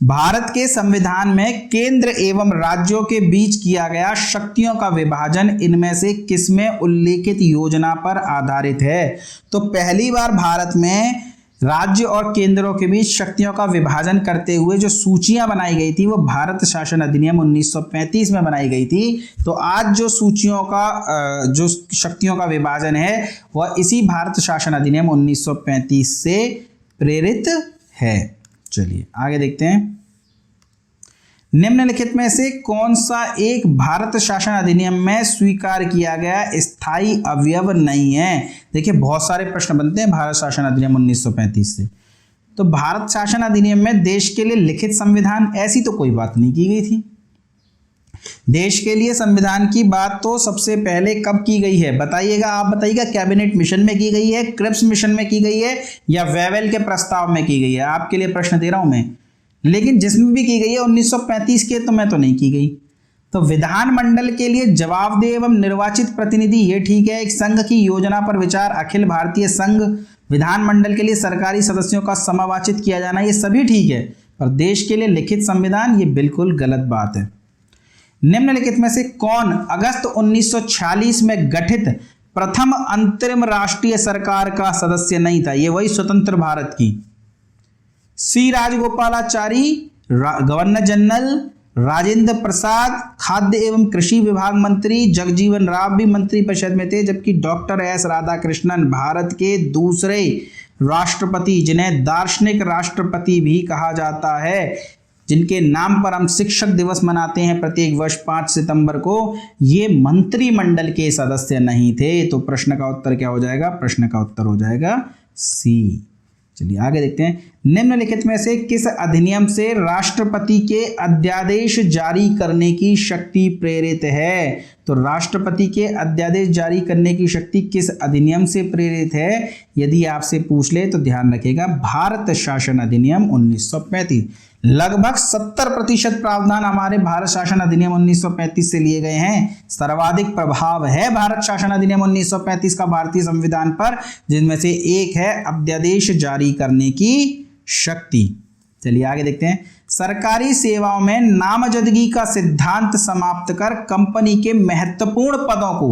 भारत के संविधान में केंद्र एवं राज्यों के बीच किया गया शक्तियों का विभाजन इनमें से किसमें उल्लेखित योजना पर आधारित है? तो पहली बार भारत में राज्य और केंद्रों के बीच शक्तियों का विभाजन करते हुए जो सूचियां बनाई गई थी वो भारत शासन अधिनियम 1935 में बनाई गई थी। तो आज जो सूचियों का जो शक्तियों का विभाजन है वह इसी भारत शासन अधिनियम 1935 से प्रेरित है। चलिए आगे देखते हैं, निम्नलिखित में से कौन सा एक भारत शासन अधिनियम में स्वीकार किया गया स्थायी अवयव नहीं है। देखिए बहुत सारे प्रश्न बनते हैं भारत शासन अधिनियम 1935 से। तो भारत शासन अधिनियम में देश के लिए लिखित संविधान ऐसी तो कोई बात नहीं की गई थी। देश के लिए संविधान की बात तो सबसे पहले कब की गई है बताइएगा, आप बताइएगा। कैबिनेट मिशन में की गई है, क्रिप्स मिशन में की गई है, या वेवेल के प्रस्ताव में की गई है? आपके लिए प्रश्न दे रहा हूं मैं, लेकिन जिसमें भी की गई है 1935 के तो में तो नहीं की गई। तो विधानमंडल के लिए जवाबदेह एवं निर्वाचित प्रतिनिधि, ये ठीक है। एक संघ की योजना पर विचार, अखिल भारतीय संघ, विधानमंडल के लिए सरकारी सदस्यों का समावाचित किया जाना, ये सभी ठीक है। पर देश के लिए लिखित संविधान, ये बिल्कुल गलत बात है। निम्नलिखित में से कौन अगस्त 1946 में गठित प्रथम अंतरिम राष्ट्रीय सरकार का सदस्य नहीं था? ये वही स्वतंत्र भारत की सी राजगोपालाचारी, गवर्नर जनरल राजेंद्र प्रसाद, खाद्य एवं कृषि विभाग मंत्री जगजीवन राम भी मंत्री परिषद में थे, जबकि डॉक्टर एस राधाकृष्णन भारत के दूसरे राष्ट्रपति, जिन्हें दार्शनिक राष्ट्रपति भी कहा जाता है, जिनके नाम पर हम शिक्षक दिवस मनाते हैं प्रत्येक वर्ष 5 सितंबर को, ये मंत्रिमंडल के सदस्य नहीं थे। तो प्रश्न का उत्तर क्या हो जाएगा? प्रश्न का उत्तर हो जाएगा सी। चलिए आगे देखते हैं, निम्नलिखित में से किस अधिनियम से राष्ट्रपति के अध्यादेश जारी करने की शक्ति प्रेरित है? तो राष्ट्रपति के अध्यादेश जारी करने की शक्ति किस अधिनियम से प्रेरित है? यदि आपसे पूछ ले तो ध्यान रखिएगा, भारत शासन अधिनियम 1935। लगभग 70% प्रावधान हमारे भारत शासन अधिनियम 1935 से लिए गए हैं। सर्वाधिक प्रभाव है भारत शासन अधिनियम 1935 का भारतीय संविधान पर, जिनमें से एक है अध्यादेश जारी करने की शक्ति। चलिए आगे देखते हैं, सरकारी सेवाओं में नामजदगी का सिद्धांत समाप्त कर कंपनी के महत्वपूर्ण पदों को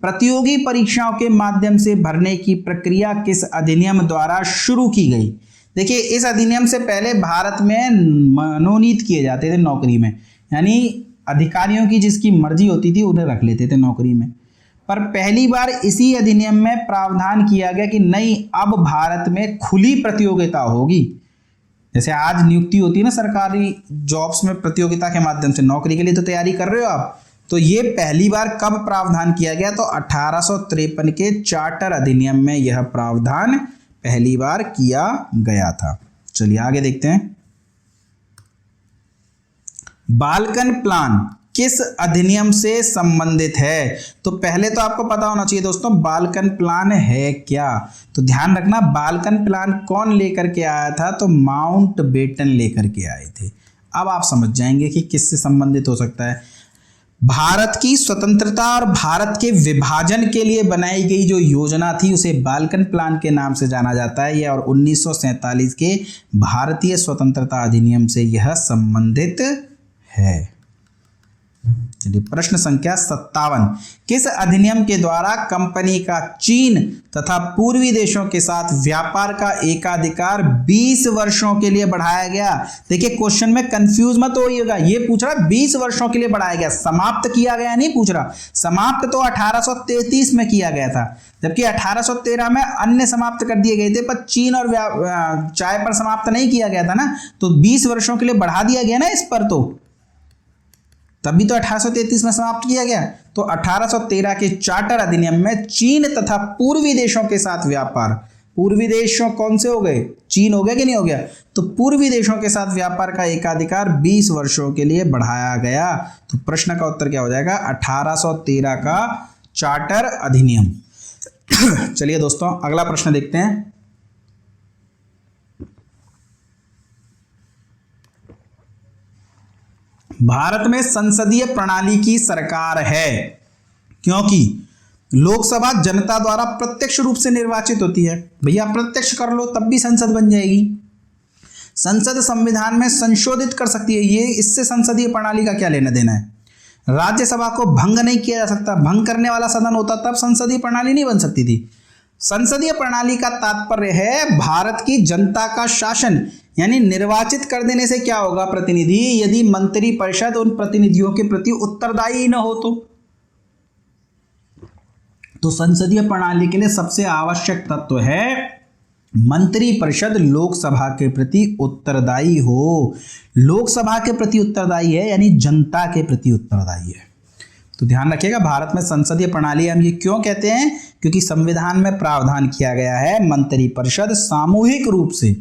प्रतियोगी परीक्षाओं के माध्यम से भरने की प्रक्रिया किस अधिनियम द्वारा शुरू की गई? देखिए इस अधिनियम से पहले भारत में मनोनीत किए जाते थे नौकरी में, यानी अधिकारियों की जिसकी मर्जी होती थी उन्हें रख लेते थे नौकरी में। पर पहली बार इसी अधिनियम में प्रावधान किया गया कि नहीं, अब भारत में खुली प्रतियोगिता होगी। जैसे आज नियुक्ति होती है ना सरकारी जॉब्स में, प्रतियोगिता के माध्यम से नौकरी के लिए तो तैयारी कर रहे हो आप, तो ये पहली बार कब प्रावधान किया गया? तो 1853 के चार्टर अधिनियम में यह प्रावधान पहली बार किया गया था। चलिए आगे देखते हैं, बाल्कन प्लान किस अधिनियम से संबंधित है? तो पहले तो आपको पता होना चाहिए दोस्तों बाल्कन प्लान है क्या। तो ध्यान रखना, बाल्कन प्लान कौन लेकर के आया था? तो माउंटबेटन लेकर के आए थे। अब आप समझ जाएंगे कि किससे संबंधित हो सकता है। भारत की स्वतंत्रता और भारत के विभाजन के लिए बनाई गई जो योजना थी उसे बाल्कन प्लान के नाम से जाना जाता है। यह और 1947 के भारतीय स्वतंत्रता अधिनियम से यह संबंधित है। चलिए प्रश्न संख्या 57, किस अधिनियम के द्वारा कंपनी का चीन तथा पूर्वी देशों के साथ व्यापार का एकाधिकार 20 वर्षों के लिए बढ़ाया गया? देखिए क्वेश्चन में कंफ्यूज मत होइएगा, ये पूछ रहा 20 वर्षों के लिए बढ़ाया गया, समाप्त किया गया नहीं पूछ रहा। समाप्त तो 1833 में किया गया था, जबकि 1813 में अन्य समाप्त कर दिए गए थे, पर चीन और चाय पर समाप्त नहीं किया गया था ना। तो 20 वर्षों के लिए बढ़ा दिया गया ना इस पर, तो तभी तो 1833 में समाप्त किया गया। तो 1813 के चार्टर अधिनियम में चीन तथा पूर्वी देशों के साथ व्यापार, पूर्वी देशों कौन से हो गए? चीन हो गया कि नहीं हो गया? तो पूर्वी देशों के साथ व्यापार का एकाधिकार 20 वर्षों के लिए बढ़ाया गया। तो प्रश्न का उत्तर क्या हो जाएगा? 1813 का चार्टर अधिनियम। चलिए दोस्तों अगला प्रश्न देखते हैं, भारत में संसदीय प्रणाली की सरकार है क्योंकि लोकसभा जनता द्वारा प्रत्यक्ष रूप से निर्वाचित होती है। भैया प्रत्यक्ष कर लो तब भी संसद बन जाएगी। संसद संविधान में संशोधित कर सकती है, ये इससे संसदीय प्रणाली का क्या लेना देना है। राज्यसभा को भंग नहीं किया जा सकता, भंग करने वाला सदन होता तब संसदीय प्रणाली नहीं बन सकती थी। संसदीय प्रणाली का तात्पर्य है भारत की जनता का शासन, यानी निर्वाचित कर देने से क्या होगा प्रतिनिधि, यदि मंत्री परिषद उन प्रतिनिधियों के प्रति उत्तरदायी न हो तो संसदीय प्रणाली के लिए सबसे आवश्यक तत्व है मंत्री परिषद लोकसभा के प्रति उत्तरदायी हो। लोकसभा के प्रति उत्तरदायी है यानी जनता के प्रति उत्तरदायी है। तो ध्यान रखिएगा, भारत में संसदीय प्रणाली हम ये क्यों कहते हैं, क्योंकि संविधान में प्रावधान किया गया है मंत्री परिषद सामूहिक रूप से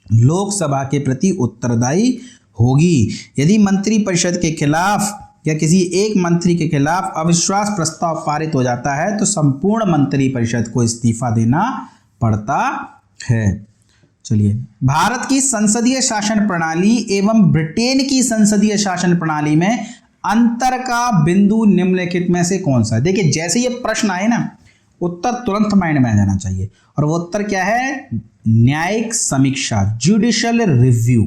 लोकसभा के प्रति उत्तरदायी होगी। यदि मंत्री परिषद के खिलाफ या किसी एक मंत्री के खिलाफ अविश्वास प्रस्ताव पारित हो जाता है तो संपूर्ण मंत्री परिषद को इस्तीफा देना पड़ता है। चलिए, भारत की संसदीय शासन प्रणाली एवं ब्रिटेन की संसदीय शासन प्रणाली में अंतर का बिंदु निम्नलिखित में से कौन सा है। देखिए, जैसे ये प्रश्न आए ना, उत्तर तुरंत माइंड में आ जाना चाहिए, और वो उत्तर क्या है, न्यायिक समीक्षा, जुडिशियल रिव्यू।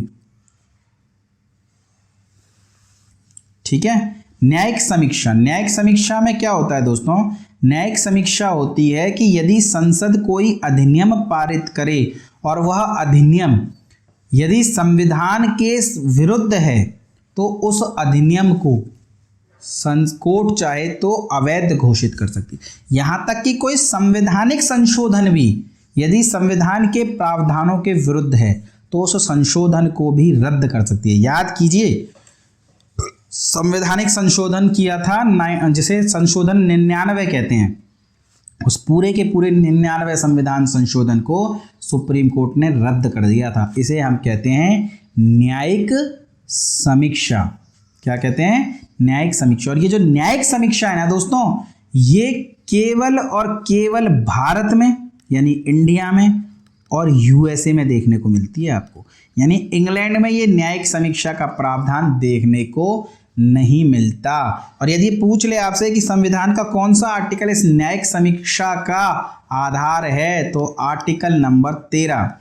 ठीक है, न्यायिक समीक्षा। न्यायिक समीक्षा में क्या होता है दोस्तों, न्यायिक समीक्षा होती है कि यदि संसद कोई अधिनियम पारित करे और वह अधिनियम यदि संविधान के विरुद्ध है तो उस अधिनियम को कोर्ट चाहे तो अवैध घोषित कर सकती है। यहां तक कि कोई संवैधानिक संशोधन भी यदि संविधान के प्रावधानों के विरुद्ध है तो उस संशोधन को भी रद्द कर सकती है। याद कीजिए, संवैधानिक संशोधन किया था जिसे संशोधन 99 कहते हैं, उस पूरे के पूरे 99 संविधान संशोधन को सुप्रीम कोर्ट ने रद्द कर दिया था। इसे हम कहते हैं न्यायिक समीक्षा। क्या कहते हैं, न्यायिक समीक्षा। और ये जो न्यायिक समीक्षा है ना दोस्तों, ये केवल और केवल भारत में यानी इंडिया में और यूएसए में देखने को मिलती है आपको। यानी इंग्लैंड में ये न्यायिक समीक्षा का प्रावधान देखने को नहीं मिलता। और यदि पूछ ले आपसे कि संविधान का कौन सा आर्टिकल इस न्यायिक समीक्षा का आधार है, तो आर्टिकल नंबर 13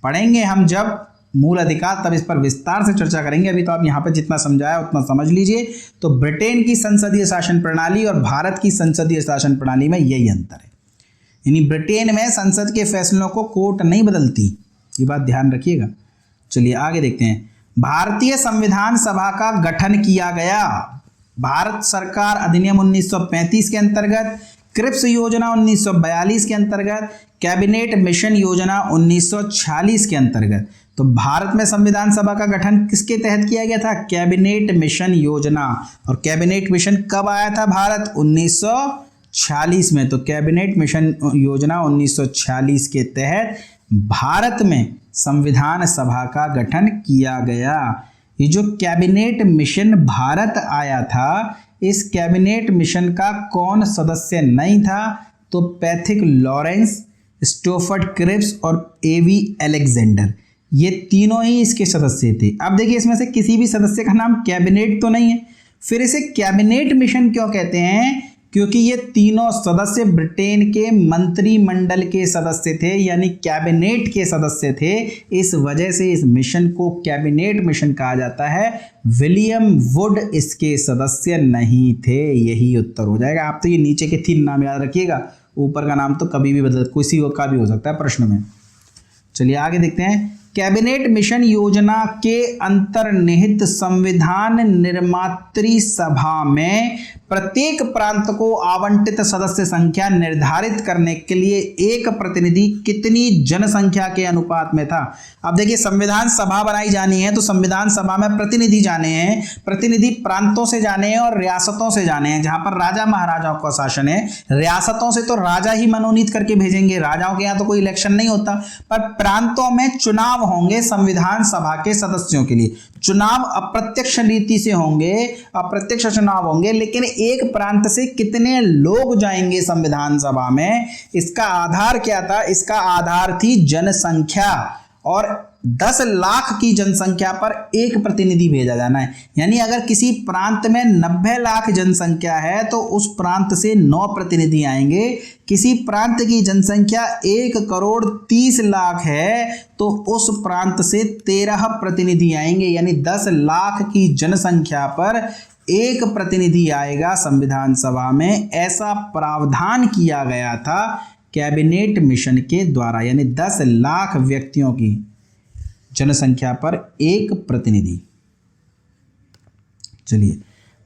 पढ़ेंगे हम जब मूल अधिकार, तब इस पर विस्तार से चर्चा करेंगे। अभी तो आप यहाँ पर जितना समझाया उतना समझ लीजिए। तो ब्रिटेन की संसदीय शासन प्रणाली और भारत की संसदीय शासन प्रणाली में यही अंतर है, यानी ब्रिटेन में संसद के फैसलों को कोर्ट नहीं बदलती, ये बात ध्यान रखिएगा। चलिए आगे देखते हैं। भारतीय संविधान सभा का गठन किया गया भारत सरकार अधिनियम 1935 के अंतर्गत, क्रिप्स योजना 1942 के अंतर्गत, कैबिनेट मिशन योजना 1946 के अंतर्गत। तो भारत में संविधान सभा का गठन किसके तहत किया गया था, कैबिनेट मिशन योजना। और कैबिनेट मिशन कब आया था भारत, 1946 में। तो कैबिनेट मिशन योजना 1946 के तहत भारत में संविधान सभा का गठन किया गया। ये जो कैबिनेट मिशन भारत आया था, इस कैबिनेट मिशन का कौन सदस्य नहीं था, तो पैथिक लॉरेंस, स्टोफर्ड क्रिप्स और एवी अलेक्जेंडर, ये तीनों ही इसके सदस्य थे। अब देखिए, इसमें से किसी भी सदस्य का नाम कैबिनेट तो नहीं है। फिर इसे कैबिनेट मिशन क्यों कहते हैं, क्योंकि ये तीनों सदस्य ब्रिटेन के मंत्रिमंडल के सदस्य थे, यानी कैबिनेट के सदस्य थे। इस वजह से इस मिशन को कैबिनेट मिशन कहा जाता है। विलियम वुड इसके सदस्य नहीं थे। यही उत्तर हो जाएगा। आप तो ये नीचे के 3 नाम याद रखिएगा, ऊपर का नाम तो कभी भी बदल, किसी का भी हो सकता है प्रश्न में। चलिए आगे देखते हैं। कैबिनेट मिशन योजना के अंतर्निहित संविधान निर्मात्री सभा में प्रत्येक प्रांत को आवंटित सदस्य संख्या निर्धारित करने के लिए एक प्रतिनिधि कितनी जनसंख्या के अनुपात में था। अब देखिए, संविधान सभा बनाई जानी है तो संविधान सभा में प्रतिनिधि जाने हैं। प्रतिनिधि प्रांतों से जाने हैं और रियासतों से जाने हैं। जहां पर राजा महाराजाओं का शासन है, रियासतों से तो राजा ही मनोनीत करके भेजेंगे, राजाओं के यहाँ तो कोई इलेक्शन नहीं होता। पर प्रांतों में चुनाव होंगे संविधान सभा के सदस्यों के लिए। चुनाव अप्रत्यक्ष रीति से होंगे, अप्रत्यक्ष चुनाव होंगे, लेकिन एक प्रांत से कितने लोग जाएंगे संविधान सभा में, इसका आधार क्या था, इसका आधार थी जनसंख्या। और 10 लाख की जनसंख्या पर एक प्रतिनिधि भेजा जाना है। यानी अगर किसी प्रांत में 90 लाख जनसंख्या है तो उस प्रांत से 9 प्रतिनिधि आएंगे। किसी प्रांत की जनसंख्या 1,30,00,000 है तो उस प्रांत से 13 प्रतिनिधि आएंगे। यानी 10 लाख की जनसंख्या पर एक प्रतिनिधि आएगा संविधान सभा में। ऐसा प्रावधान किया गया था कैबिनेट मिशन के द्वारा, यानी 10 लाख व्यक्तियों की जनसंख्या पर एक प्रतिनिधि। चलिए,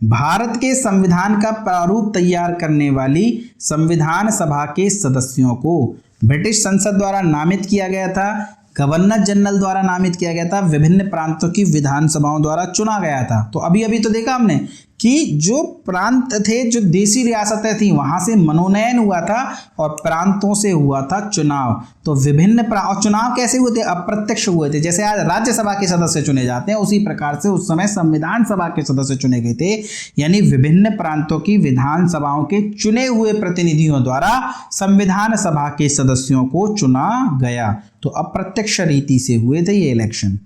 भारत के संविधान का प्रारूप तैयार करने वाली संविधान सभा के सदस्यों को ब्रिटिश संसद द्वारा नामित किया गया था, गवर्नर जनरल द्वारा नामित किया गया था, विभिन्न प्रांतों की विधानसभाओं द्वारा चुना गया था। तो अभी अभी तो देखा हमने कि जो प्रांत थे, जो देशी रियासतें थी, वहां से मनोनयन हुआ था और प्रांतों से हुआ था चुनाव। तो विभिन्न और चुनाव कैसे हुए थे? अप्रत्यक्ष हुए थे। जैसे आज राज्यसभा के सदस्य चुने जाते हैं, उसी प्रकार से उस समय संविधान सभा के सदस्य चुने गए थे, यानी विभिन्न प्रांतों की विधानसभाओं के चुने हुए प्रतिनिधियों द्वारा संविधान सभा के सदस्यों को चुना गया। तो अप्रत्यक्ष रीति से हुए थे ये इलेक्शन।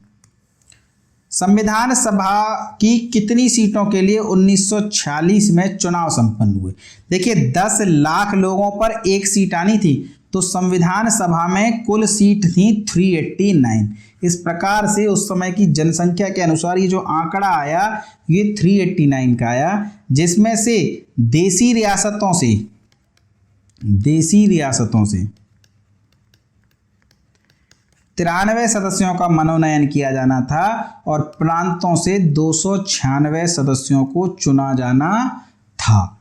संविधान सभा की कितनी सीटों के लिए 1946 में चुनाव संपन्न हुए? देखिए, 10 लाख लोगों पर एक सीट आनी थी, तो संविधान सभा में कुल सीट थी 389। इस प्रकार से उस समय की जनसंख्या के अनुसार ये जो आंकड़ा आया, ये 389 का आया, जिसमें से देशी रियासतों से 93 सदस्यों का मनोनयन किया जाना था और प्रांतों से 296 सदस्यों को चुना जाना था।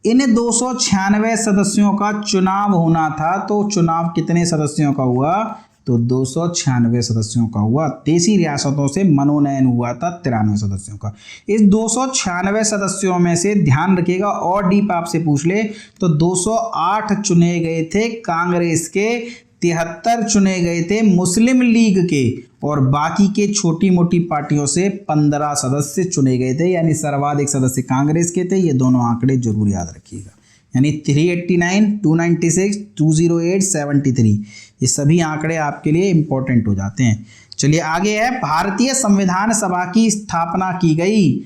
इन 296 सदस्यों का चुनाव होना था, तो चुनाव कितने सदस्यों का हुआ? तो 296 सदस्यों का हुआ। देशी रियासतों से मनोनयन हुआ था 93 सदस्यों का। इस 296 सदस्यों में से ध्यान रखिएगा, और डीप आपसे पूछ ले तो 208 चुने गए थे कांग्रेस के, 73 चुने गए थे मुस्लिम लीग के, और बाकी के छोटी मोटी पार्टियों से 15 सदस्य चुने गए थे, यानी सर्वाधिक सदस्य कांग्रेस के थे। ये दोनों आंकड़े जरूर याद रखिएगा, यानी 389, 296, 208, 73, ये सभी आंकड़े आपके लिए इंपॉर्टेंट हो जाते हैं। चलिए आगे है, भारतीय संविधान सभा की स्थापना की गई।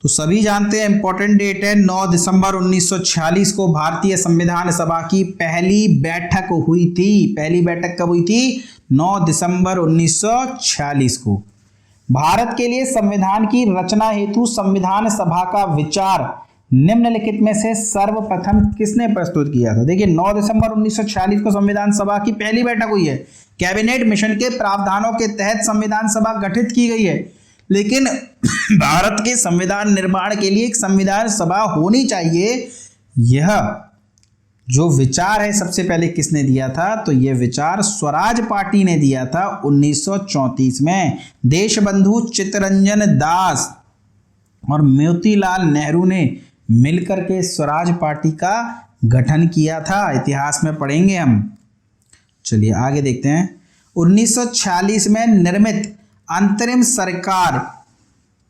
तो सभी जानते हैं इंपॉर्टेंट डेट है 9 दिसंबर 1946 को भारतीय संविधान सभा की पहली बैठक हुई थी। पहली बैठक कब हुई थी? 9 दिसंबर 1946 को। भारत के लिए संविधान की रचना हेतु संविधान सभा का विचार निम्नलिखित में से सर्वप्रथम किसने प्रस्तुत किया था? देखिए, 9 दिसंबर 1946 को संविधान सभा की पहली बैठक हुई है। कैबिनेट मिशन के प्रावधानों के तहत संविधान सभा गठित की गई है, लेकिन भारत के संविधान निर्माण के लिए एक संविधान सभा होनी चाहिए, यह जो विचार है सबसे पहले किसने दिया था? तो यह विचार स्वराज पार्टी ने दिया था 1934 में। देशबंधु चित्तरंजन दास और मोतीलाल नेहरू ने मिलकर के स्वराज पार्टी का गठन किया था, इतिहास में पढ़ेंगे हम। चलिए आगे देखते हैं। 1946 में निर्मित अंतरिम सरकार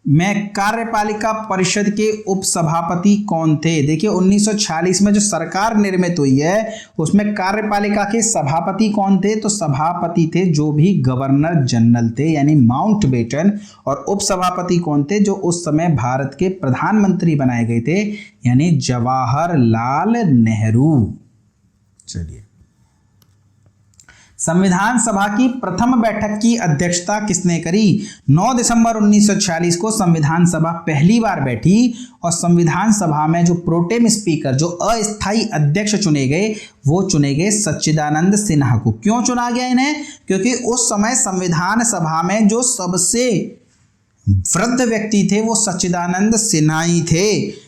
में कार्यपालिका परिषद के उपसभापति कौन थे? देखिए, 1946 में जो सरकार निर्मित हुई है उसमें कार्यपालिका के सभापति कौन थे? तो सभापति थे जो भी गवर्नर जनरल थे, यानी माउंटबेटन, और उपसभापति कौन थे? जो उस समय भारत के प्रधानमंत्री बनाए गए थे, यानी जवाहरलाल नेहरू। चलिए, संविधान सभा की प्रथम बैठक की अध्यक्षता किसने करी? 9 दिसंबर 1946 को संविधान सभा पहली बार बैठी और संविधान सभा में जो प्रोटेम स्पीकर, जो अस्थायी अध्यक्ष चुने गए, वो चुने गए सच्चिदानंद सिन्हा को। क्यों चुना गया इन्हें? क्योंकि उस समय संविधान सभा में जो सबसे वृद्ध व्यक्ति थे वो सच्चिदानंद सिन्हा ही थे।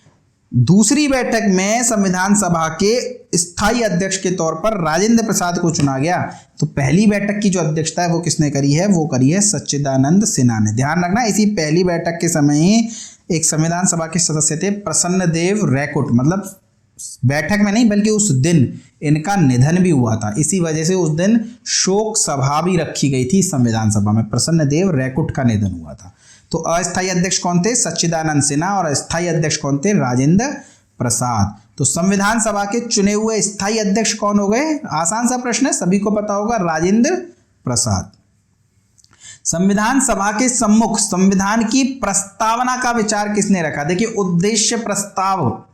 दूसरी बैठक में संविधान सभा के स्थायी अध्यक्ष के तौर पर राजेंद्र प्रसाद को चुना गया। तो पहली बैठक की जो अध्यक्षता है वो किसने करी है? वो करी है सच्चिदानंद सिन्हा ने। ध्यान रखना, इसी पहली बैठक के समय ही एक संविधान सभा के सदस्य थे प्रसन्न देव रैकुट, मतलब बैठक में नहीं बल्कि उस दिन इनका निधन भी हुआ था, इसी वजह से उस दिन शोक सभा भी रखी गई थी संविधान सभा में। प्रसन्न देव रैकुट का निधन हुआ था। तो अस्थायी अध्यक्ष कौन थे? सच्चिदानंद सिन्हा, और अस्थायी अध्यक्ष कौन थे? राजेंद्र प्रसाद। तो संविधान सभा के चुने हुए स्थायी अध्यक्ष कौन हो गए? आसान सा प्रश्न है, सभी को पता होगा, राजेंद्र प्रसाद। संविधान सभा के सम्मुख संविधान की प्रस्तावना का विचार किसने रखा? देखिए, उद्देश्य प्रस्ताव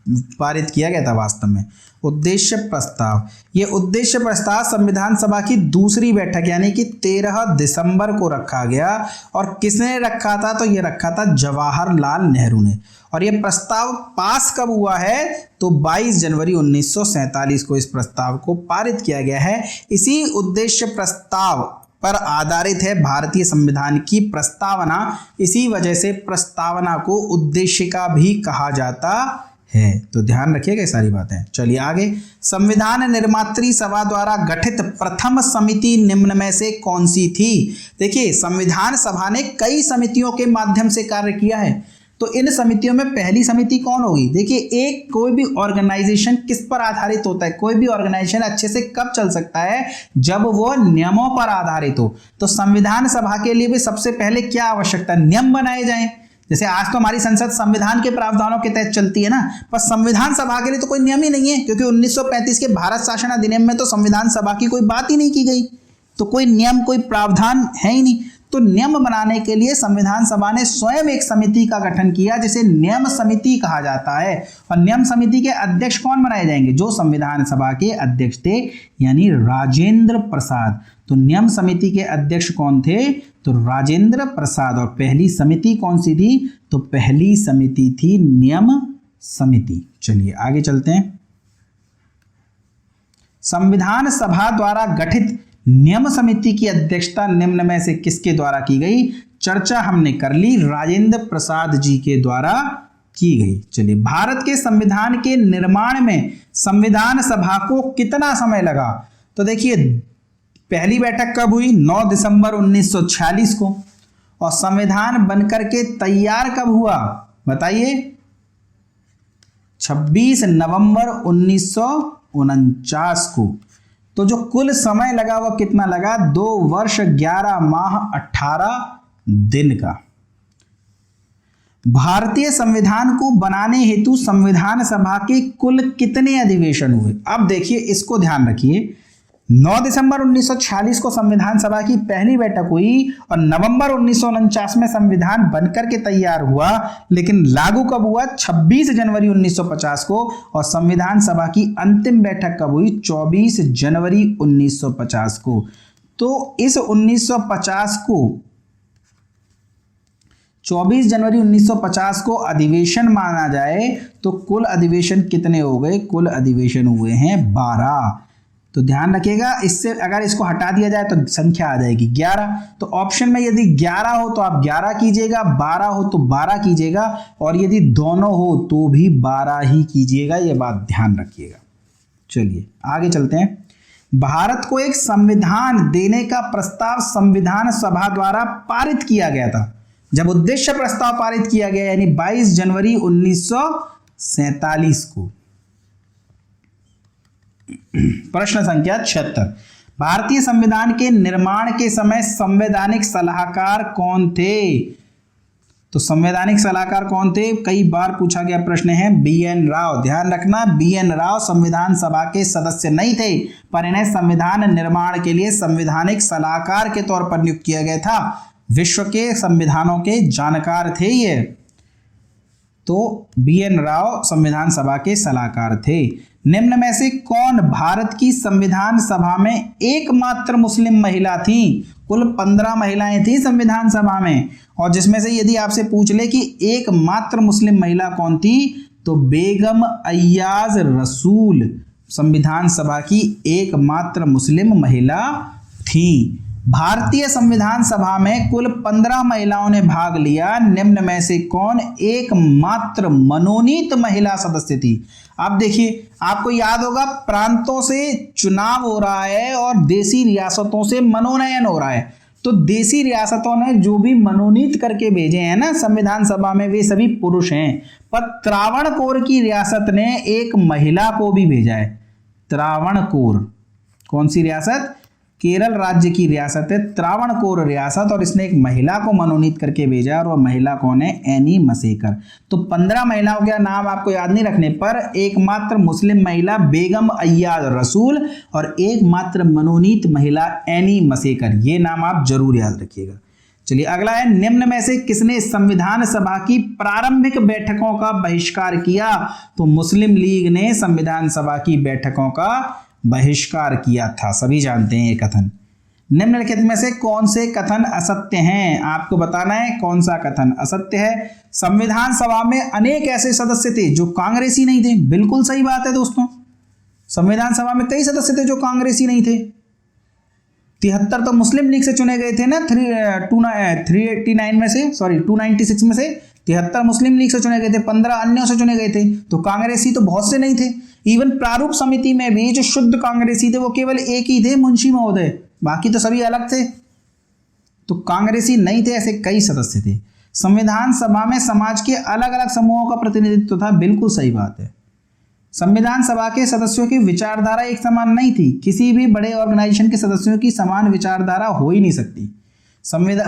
पारित किया गया था वास्तव में। उद्देश्य प्रस्ताव, ये उद्देश्य प्रस्ताव संविधान सभा की दूसरी बैठक यानी कि 13 दिसंबर को रखा गया। और किसने रखा था? तो ये रखा था जवाहरलाल नेहरू ने। और ये प्रस्ताव पास कब हुआ है? तो 22 जनवरी 1947 को इस प्रस्ताव को पारित किया गया है। इसी उद्देश्य प्रस्ताव पर आधारित है भारतीय संविधान की प्रस्तावना। इसी वजह से प्रस्तावना को उद्देशिका भी कहा जाता है। तो ध्यान रखिएगा ये सारी बातें। चलिए आगे। संविधान निर्मात्री सभा द्वारा गठित प्रथम समिति निम्न में से कौन सी थी? देखिए, संविधान सभा ने कई समितियों के माध्यम से कार्य किया है। तो इन समितियों में पहली समिति कौन होगी? देखिए, एक कोई भी ऑर्गेनाइजेशन किस पर आधारित होता है? कोई भी ऑर्गेनाइजेशन अच्छे से कब चल सकता है? जब वो नियमों पर आधारित हो। तो संविधान सभा के लिए भी सबसे पहले क्या आवश्यकता? नियम बनाए जाएं। जैसे आज तो हमारी संसद संविधान के प्रावधानों के तहत चलती है ना, पर संविधान सभा के लिए तो कोई नियम ही नहीं है, क्योंकि 1935 के भारत शासन अधिनियम में तो संविधान सभा की कोई बात ही नहीं की गई। तो कोई नियम, कोई प्रावधान है ही नहीं। तो नियम बनाने के लिए संविधान सभा ने स्वयं एक समिति का गठन किया, जिसे नियम समिति कहा जाता है। और नियम समिति के अध्यक्ष कौन बनाए जाएंगे? जो संविधान सभा के अध्यक्ष थे, यानी राजेंद्र प्रसाद। तो नियम समिति के अध्यक्ष कौन थे? तो राजेंद्र प्रसाद। और पहली समिति कौन सी थी? तो पहली समिति थी नियम समिति। चलिए आगे चलते हैं। संविधान सभा द्वारा गठित नियम समिति की अध्यक्षता निम्न में से किसके द्वारा की गई? चर्चा हमने कर ली, राजेंद्र प्रसाद जी के द्वारा की गई। चलिए, भारत के संविधान के निर्माण में संविधान सभा को कितना समय लगा? तो देखिए, पहली बैठक कब हुई? 9 दिसंबर 1946 को। और संविधान बनकर के तैयार कब हुआ? बताइए। 26 नवंबर 1949 को। तो जो कुल समय लगा वो कितना लगा? 2 वर्ष 11 माह 18 दिन का। भारतीय संविधान को बनाने हेतु संविधान सभा के कुल कितने अधिवेशन हुए? अब देखिए, इसको ध्यान रखिए। 9 दिसंबर 1946 को संविधान सभा की पहली बैठक हुई और नवंबर 1949 में संविधान बनकर के तैयार हुआ, लेकिन लागू कब हुआ? 26 जनवरी 1950 को। और संविधान सभा की अंतिम बैठक कब हुई? 24 जनवरी 1950 को। तो इस 1950 को 24 जनवरी 1950 को अधिवेशन माना जाए तो कुल अधिवेशन कितने हो गए? कुल अधिवेशन हुए हैं 12। तो ध्यान रखिएगा, इससे अगर इसको हटा दिया जाए तो संख्या आ जाएगी 11। तो ऑप्शन में यदि 11 हो तो आप 11 कीजिएगा, 12 हो तो 12 कीजिएगा, और यदि दोनों हो तो भी 12 ही कीजिएगा। ये बात ध्यान रखिएगा। चलिए आगे चलते हैं। भारत को एक संविधान देने का प्रस्ताव संविधान सभा द्वारा पारित किया गया था। जब उद्देश्य प्रस्ताव पारित किया गया यानी 22 जनवरी 1947 को। प्रश्न संख्या 76। भारतीय संविधान के निर्माण के समय संवैधानिक सलाहकार कौन थे? तो संवैधानिक सलाहकार कौन थे? कई बार पूछा गया प्रश्न है। BN राव। ध्यान रखना, BN राव संविधान सभा के सदस्य नहीं थे, पर इन्हें संविधान निर्माण के लिए संवैधानिक सलाहकार के तौर पर नियुक्त किया गया था। विश्व के संविधानों के जानकार थे ये। तो BN राव संविधान सभा के सलाहकार थे। निम्न में से कौन भारत की संविधान सभा में एकमात्र मुस्लिम महिला थी? कुल 15 महिलाएं थी संविधान सभा में, और जिसमें से यदि आपसे पूछ ले कि एकमात्र मुस्लिम महिला कौन थी, तो बेगम अय्याज रसूल संविधान सभा की एकमात्र मुस्लिम महिला थी। भारतीय संविधान सभा में कुल 15 महिलाओं ने भाग लिया। निम्न में से कौन एकमात्र मनोनीत महिला सदस्य थी? अब देखिए, आपको याद होगा प्रांतों से चुनाव हो रहा है और देसी रियासतों से मनोनयन हो रहा है। तो देसी रियासतों ने जो भी मनोनीत करके भेजे हैं ना संविधान सभा में, वे सभी पुरुष हैं। पर त्रावणकोर की रियासत ने एक महिला को भी भेजा है। त्रावणकोर कौन सी रियासत? केरल राज्य की रियासत है त्रावणकोर रियासत, और इसने एक महिला को मनोनीत करके भेजा, और वह महिला कौन है? Any massacre. तो 15 महिलाओं के नाम आपको याद नहीं रखने पर एकमात्र मुस्लिम महिला बेगम अय्याज रसूल और एकमात्र मनोनीत महिला एनी मसेकर, ये नाम आप जरूर याद रखिएगा। चलिए अगला है, निम्न में से किसने संविधान सभा की प्रारंभिक बैठकों का बहिष्कार किया? तो मुस्लिम लीग ने संविधान सभा की बैठकों का बहिष्कार किया था, सभी जानते हैं ये कथन। निम्नलिखित में से कौन से कथन असत्य हैं? आपको बताना है कौन सा कथन असत्य है। संविधान सभा में अनेक ऐसे सदस्य थे जो कांग्रेसी नहीं थे। बिल्कुल सही बात है दोस्तों, संविधान सभा में कई सदस्य थे जो कांग्रेसी नहीं थे। 73 तो मुस्लिम लीग से चुने गए थे ना, 389 में से, सॉरी 296 में से 73 मुस्लिम लीग से चुने गए थे, 15 अन्यों से चुने गए थे। तो कांग्रेसी तो बहुत से नहीं थे। इवन प्रारूप समिति में भी जो शुद्ध कांग्रेसी थे वो केवल एक ही थे, मुंशी महोदय, बाकी तो सभी अलग थे। तो कांग्रेसी नहीं थे, ऐसे कई सदस्य थे। संविधान सभा में समाज के अलग अलग समूहों का प्रतिनिधित्व था। बिल्कुल सही बात है। संविधान सभा के सदस्यों की विचारधारा एक समान नहीं थी। किसी भी बड़े ऑर्गेनाइजेशन के सदस्यों की समान विचारधारा हो ही नहीं सकती।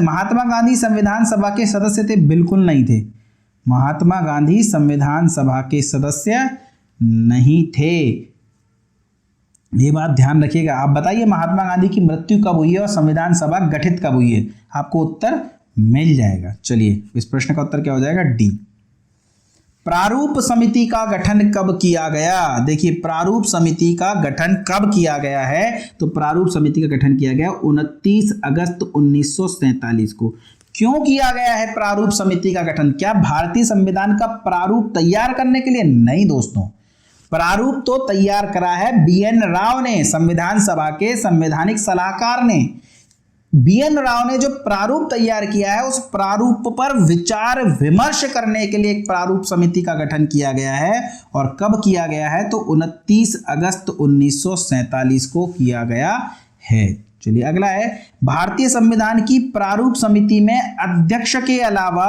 महात्मा गांधी संविधान सभा के सदस्य थे? बिल्कुल नहीं थे। महात्मा गांधी संविधान सभा के सदस्य नहीं थे, ये बात ध्यान रखिएगा। आप बताइए महात्मा गांधी की मृत्यु कब हुई है और संविधान सभा गठित कब हुई है? आपको उत्तर मिल जाएगा। चलिए इस प्रश्न का उत्तर क्या हो जाएगा? डी। प्रारूप समिति का गठन कब किया गया? देखिए प्रारूप समिति का गठन कब किया गया है? तो प्रारूप समिति का गठन किया गया 29 अगस्त 1947 को। क्यों किया गया है प्रारूप समिति का गठन? क्या भारतीय संविधान का प्रारूप तैयार करने के लिए? नहीं दोस्तों, प्रारूप तो तैयार करा है बीएन राव ने, संविधान सभा के संवैधानिक सलाहकार ने। बीएन राव ने जो प्रारूप तैयार किया है उस प्रारूप पर विचार विमर्श करने के लिए एक प्रारूप समिति का गठन किया गया है। और कब किया गया है? तो 29 अगस्त 1947 को किया गया है। चलिए अगला है, भारतीय संविधान की प्रारूप समिति में अध्यक्ष के अलावा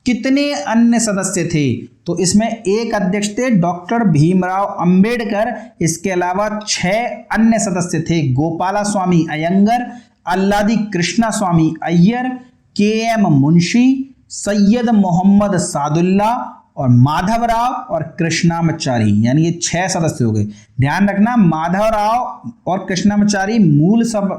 कितने अन्य सदस्य थे? तो इसमें एक अध्यक्ष थे डॉक्टर भीमराव अंबेडकर, इसके अलावा 6 अन्य सदस्य थे। गोपाला स्वामी अयंगर, अल्लादी कृष्णा स्वामी अय्यर, के.एम. मुंशी, सैयद मोहम्मद सादुल्ला और माधवराव और कृष्णामाचारी, यानी ये 6 सदस्य हो गए। ध्यान रखना माधवराव और कृष्णामाचारी मूल सब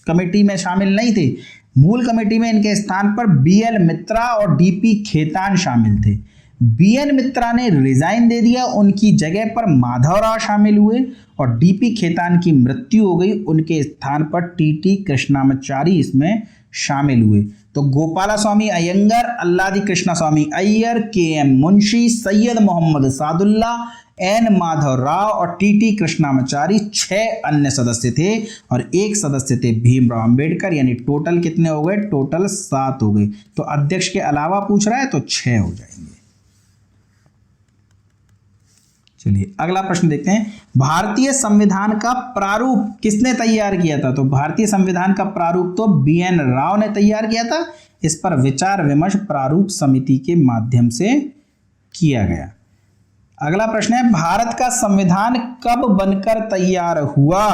कमेटी में शामिल नहीं थे। मूल कमेटी में इनके स्थान पर बी.एल. मित्रा और डी.पी. खेतान शामिल थे। बी.एन. मित्रा ने रिजाइन दे दिया, उनकी जगह पर माधवराव शामिल हुए और डी.पी. खेतान की मृत्यु हो गई, उनके स्थान पर टी.टी. कृष्णामाचारी इसमें शामिल हुए। तो गोपाला स्वामी अयंगर, अल्लादी कृष्णा स्वामी अय्यर, के.एम. मुंशी, सैयद मोहम्मद सादुल्ला, एन माधवराव और टी.टी. कृष्णामाचारी 6 अन्य सदस्य थे और एक सदस्य थे भीमराव अंबेडकर, यानी टोटल कितने हो गए? टोटल 7 हो गए। तो अध्यक्ष के अलावा पूछ रहा है तो 6 हो जाएंगे। चलिए अगला प्रश्न देखते हैं, भारतीय संविधान का प्रारूप किसने तैयार किया था? तो भारतीय संविधान का प्रारूप तो बीएन राव ने तैयार किया था। इस पर विचार विमर्श प्रारूप समिति के माध्यम से किया गया। अगला प्रश्न है, भारत का संविधान कब बनकर तैयार हुआ?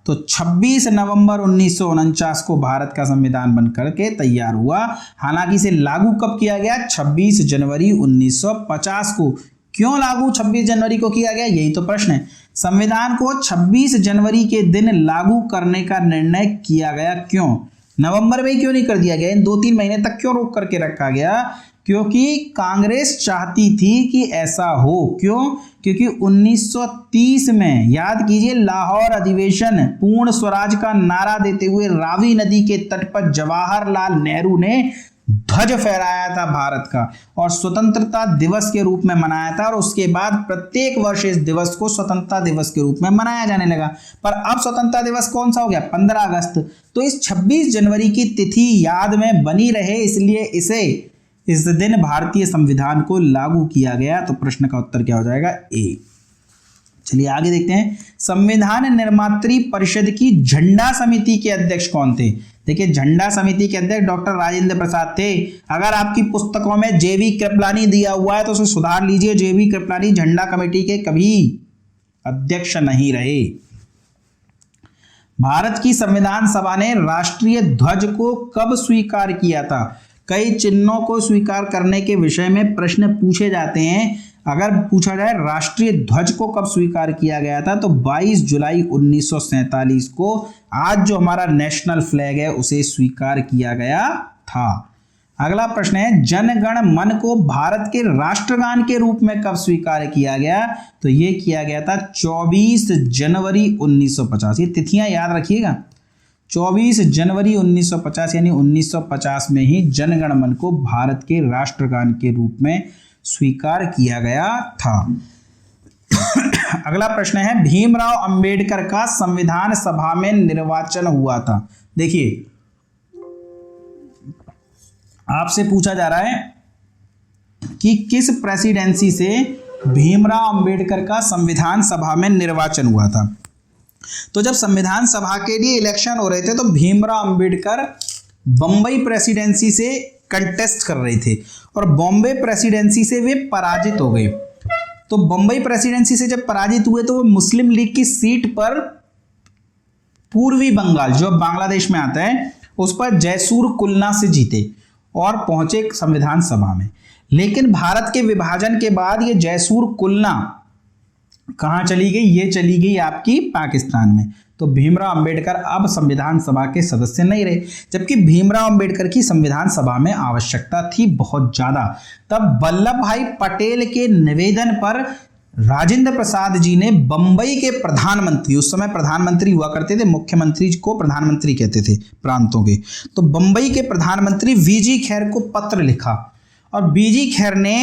तो 26 नवंबर 1949 को भारत का संविधान बनकर के तैयार हुआ। हालांकि इसे लागू कब किया गया? 26 जनवरी 1950 को। क्यों लागू 26 जनवरी को किया गया? यही तो प्रश्न है। संविधान को 26 जनवरी के दिन लागू करने का निर्णय किया गया। क्यों? नवंबर में क्यों नहीं कर दिया गया? इन 2-3 महीने तक क्यों रोक करके रखा गया? क्योंकि कांग्रेस चाहती थी कि ऐसा हो। क्यों? क्योंकि 1930 में, याद कीजिए, लाहौर अधिवेशन, पूर्ण स्वराज का नारा देते हुए रावी नदी के तट पर जवाहरलाल नेहरू ने ध्वज फहराया था भारत का और स्वतंत्रता दिवस के रूप में मनाया था। और उसके बाद प्रत्येक वर्ष इस दिवस को स्वतंत्रता दिवस के रूप में मनाया जाने लगा। पर अब स्वतंत्रता दिवस कौन सा हो गया? 15 अगस्त। तो इस 26 जनवरी की तिथि याद में बनी रहे, इसलिए इस दिन भारतीय संविधान को लागू किया गया। तो प्रश्न का उत्तर क्या हो जाएगा? ए। चलिए आगे देखते हैं, संविधान निर्मात्री परिषद की झंडा समिति के अध्यक्ष कौन थे? देखिए झंडा समिति के अध्यक्ष डॉक्टर राजेंद्र प्रसाद थे। अगर आपकी पुस्तकों में जेवी कृपलानी दिया हुआ है तो उसे सुधार लीजिए। जेवी कृपलानी झंडा कमेटी के कभी अध्यक्ष नहीं रहे। भारत की संविधान सभा ने राष्ट्रीय ध्वज को कब स्वीकार किया था? कई चिन्हों को स्वीकार करने के विषय में प्रश्न पूछे जाते हैं। अगर पूछा जाए राष्ट्रीय ध्वज को कब स्वीकार किया गया था तो 22 जुलाई 1947 को आज जो हमारा नेशनल फ्लैग है उसे स्वीकार किया गया था। अगला प्रश्न है जनगण मन को भारत के राष्ट्रगान के रूप में कब स्वीकार किया गया? तो ये किया गया था 24 जनवरी 1950। ये तिथियां याद रखिएगा, 24 जनवरी 1950 यानी 1950 में ही जनगण मन को भारत के राष्ट्रगान के रूप में स्वीकार किया गया था। अगला प्रश्न है भीमराव अंबेडकर का संविधान सभा में निर्वाचन हुआ था। देखिए आपसे पूछा जा रहा है कि किस प्रेसिडेंसी से भीमराव अंबेडकर का संविधान सभा में निर्वाचन हुआ था। तो जब संविधान सभा के लिए इलेक्शन हो रहे थे तो भीमराव अंबेडकर बम्बई प्रेसिडेंसी से कंटेस्ट कर रहे थे और बॉम्बे प्रेसिडेंसी से वे पराजित हो गए। तो बम्बई प्रेसिडेंसी से जब पराजित हुए तो वो मुस्लिम लीग की सीट पर पूर्वी बंगाल जो बांग्लादेश में आता है उस पर जयसूर कुलना से जीते और पहुंचे संविधान सभा में। लेकिन भारत के विभाजन के बाद ये जयसूर कुलना कहां चली गई? ये चली गई आपकी पाकिस्तान में। तो भीमराव अंबेडकर अब संविधान सभा के सदस्य नहीं रहे, जबकि भीमराव अंबेडकर की संविधान सभा में आवश्यकता थी बहुत ज्यादा। तब वल्लभ भाई पटेल के निवेदन पर राजेंद्र प्रसाद जी ने बंबई के प्रधानमंत्री, उस समय प्रधानमंत्री हुआ करते थे, मुख्यमंत्री को प्रधानमंत्री कहते थे प्रांतों के, तो बंबई के प्रधानमंत्री वीजी खैर को पत्र लिखा और वीजी खैर ने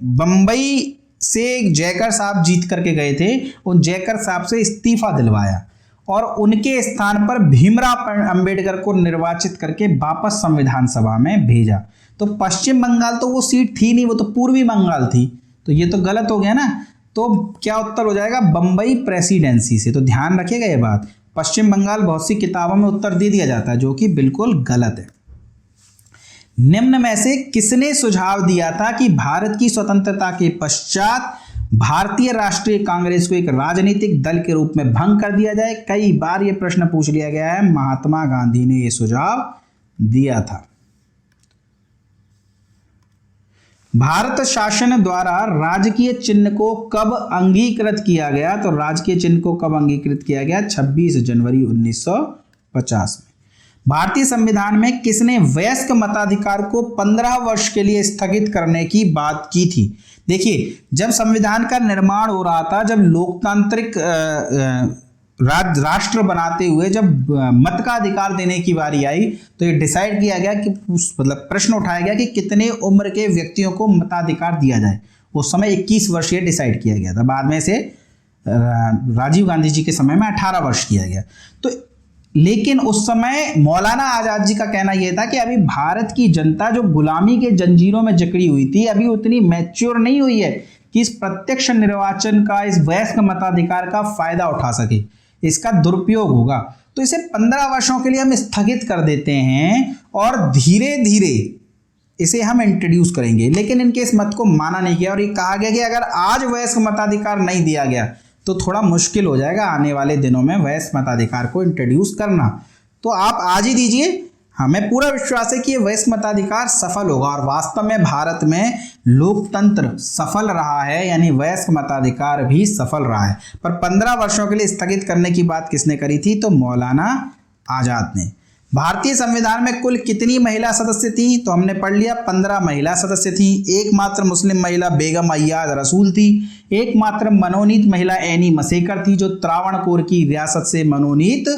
बंबई से जयकर साहब जीत करके गए थे, उन जयकर साहब से इस्तीफा दिलवाया और उनके स्थान पर भीमराव अंबेडकर को निर्वाचित करके वापस संविधान सभा में भेजा। तो पश्चिम बंगाल तो वो सीट थी नहीं, वो तो पूर्वी बंगाल थी, तो ये तो गलत हो गया ना। तो क्या उत्तर हो जाएगा? बंबई प्रेसिडेंसी से। तो ध्यान रखिएगा ये बात, पश्चिम बंगाल बहुत सी किताबों में उत्तर दे दिया जाता है जो कि बिल्कुल गलत है। निम्न में से किसने सुझाव दिया था कि भारत की स्वतंत्रता के पश्चात भारतीय राष्ट्रीय कांग्रेस को एक राजनीतिक दल के रूप में भंग कर दिया जाए? कई बार यह प्रश्न पूछ लिया गया है। महात्मा गांधी ने यह सुझाव दिया था। भारत शासन द्वारा राजकीय चिन्ह को कब अंगीकृत किया गया? तो राजकीय चिन्ह को कब अंगीकृत किया गया? 26 जनवरी 1950 में। भारतीय संविधान में किसने वयस्क मताधिकार को 15 वर्ष के लिए स्थगित करने की बात की थी? देखिए जब संविधान का निर्माण हो रहा था, जब लोकतांत्रिक राष्ट्र बनाते हुए जब मत का अधिकार देने की बारी आई तो ये डिसाइड किया गया कि मतलब प्रश्न उठाया गया कि कितने उम्र के व्यक्तियों को मताधिकार दिया जाए। उस समय 21 वर्ष ये डिसाइड किया गया था, बाद में से राजीव गांधी जी के समय में 18 वर्ष किया गया। तो लेकिन उस समय मौलाना आजाद जी का कहना यह था कि अभी भारत की जनता जो गुलामी के जंजीरों में जकड़ी हुई थी अभी उतनी मैच्योर नहीं हुई है कि इस प्रत्यक्ष निर्वाचन का, इस वयस्क मताधिकार का फायदा उठा सके, इसका दुरुपयोग होगा। तो इसे 15 वर्षों के लिए हम स्थगित कर देते हैं और धीरे धीरे इसे हम इंट्रोड्यूस करेंगे। लेकिन इनके इस मत को माना नहीं गया और ये कहा गया कि अगर आज वयस्क मताधिकार नहीं दिया गया तो थोड़ा मुश्किल हो जाएगा आने वाले दिनों में वयस्क मताधिकार को इंट्रोड्यूस करना। तो आप आज ही दीजिए, हमें पूरा विश्वास है कि ये वयस्क मताधिकार सफल होगा और वास्तव में भारत में लोकतंत्र सफल रहा है, यानी वयस्क मताधिकार भी सफल रहा है। पर 15 वर्षों के लिए स्थगित करने की बात किसने करी थी? तो मौलाना आजाद ने। भारतीय संविधान में कुल कितनी महिला सदस्य थी? तो हमने पढ़ लिया 15 महिला सदस्य थी। एकमात्र मुस्लिम महिला बेगम अय्याज रसूल थी। एकमात्र मनोनीत महिला एनी मसेकर थी जो त्रावणकोर की रियासत से मनोनीत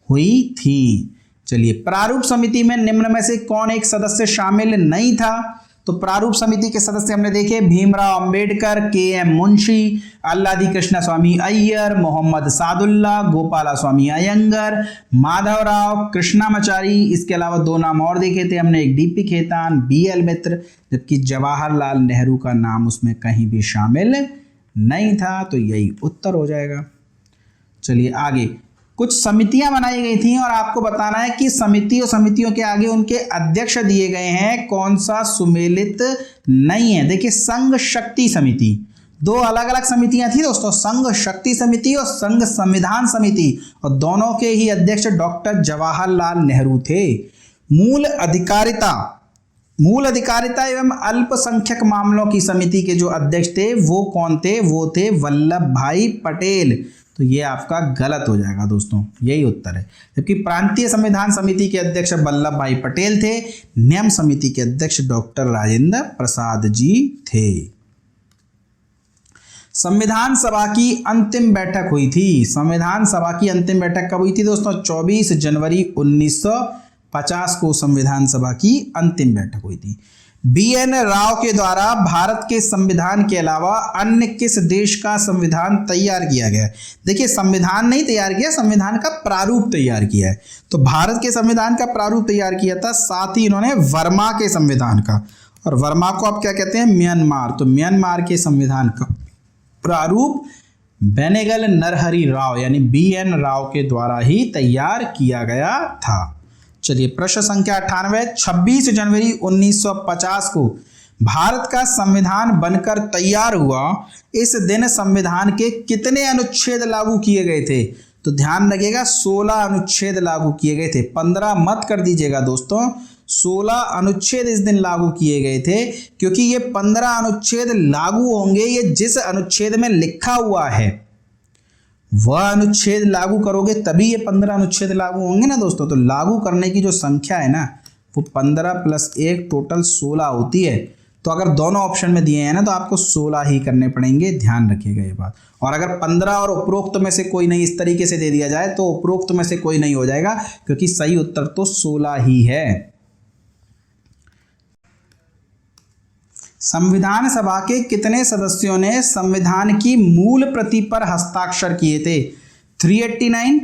हुई थी। चलिए, प्रारूप समिति में निम्न में से कौन एक सदस्य शामिल नहीं था? तो प्रारूप समिति के सदस्य हमने देखे भीमराव अंबेडकर, के.एम. मुंशी, अल्लादी कृष्ण स्वामी अय्यर, मोहम्मद सादुल्ला, गोपाला स्वामी अयंगर, माधवराव, कृष्णामाचारी। इसके अलावा 2 नाम और देखे थे हमने, एक डीपी खेतान, बी.एल. मित्र, जबकि जवाहरलाल नेहरू का नाम उसमें कहीं भी शामिल नहीं था। तो यही उत्तर हो जाएगा। चलिए आगे, कुछ समितियां बनाई गई थी और आपको बताना है कि समितियों के आगे उनके अध्यक्ष दिए गए हैं, कौन सा सुमेलित नहीं है। देखिए, संघ शक्ति समिति, 2 अलग अलग समितियां थी दोस्तों, संघ शक्ति समिति और संघ संविधान समिति, और दोनों के ही अध्यक्ष डॉक्टर जवाहरलाल नेहरू थे। मूल अधिकारिता एवं अल्पसंख्यक मामलों की समिति के जो अध्यक्ष थे वो कौन थे? वो थे वल्लभ भाई पटेल। तो तो ये आपका गलत हो जाएगा दोस्तों, यही उत्तर है। जबकि प्रांतीय संविधान समिति के अध्यक्ष वल्लभ भाई पटेल थे, नियम समिति के अध्यक्ष डॉक्टर राजेंद्र प्रसाद जी थे। संविधान सभा की अंतिम बैठक हुई थी। संविधान सभा की अंतिम बैठक कब हुई थी दोस्तों? 24 जनवरी 1950 को संविधान सभा की अंतिम बैठक हुई थी। BN राव के द्वारा भारत के संविधान के अलावा अन्य किस देश का संविधान तैयार किया गया? देखिए, संविधान नहीं तैयार किया, संविधान का प्रारूप तैयार किया है। तो भारत के संविधान का प्रारूप तैयार किया था, साथ ही इन्होंने वर्मा के संविधान का, और वर्मा को आप क्या कहते हैं? म्यांमार। तो म्यांमार के संविधान का प्रारूप बेनेगल नरहरि राव यानी BN राव के द्वारा ही तैयार किया गया था। चलिए प्रश्न संख्या 98। 26 जनवरी 1950 को भारत का संविधान बनकर तैयार हुआ। इस दिन संविधान के कितने अनुच्छेद लागू किए गए थे? तो ध्यान रखिएगा 16 अनुच्छेद लागू किए गए थे। 15 मत कर दीजिएगा दोस्तों, 16 अनुच्छेद इस दिन लागू किए गए थे, क्योंकि ये 15 अनुच्छेद लागू होंगे ये जिस अनुच्छेद में लिखा हुआ है वह अनुच्छेद लागू करोगे तभी ये 15 अनुच्छेद लागू होंगे ना दोस्तों। तो लागू करने की जो संख्या है ना वो 15 + 1 टोटल 16 होती है। तो अगर दोनों ऑप्शन में दिए हैं ना तो आपको 16 ही करने पड़ेंगे, ध्यान रखिएगा ये बात। और अगर 15 और उपरोक्त में से कोई नहीं इस तरीके से दे दिया जाए तो उपरोक्त में से कोई नहीं हो जाएगा, क्योंकि सही उत्तर तो 16 ही है। संविधान सभा के कितने सदस्यों ने संविधान की मूल प्रति पर हस्ताक्षर किए थे? 389,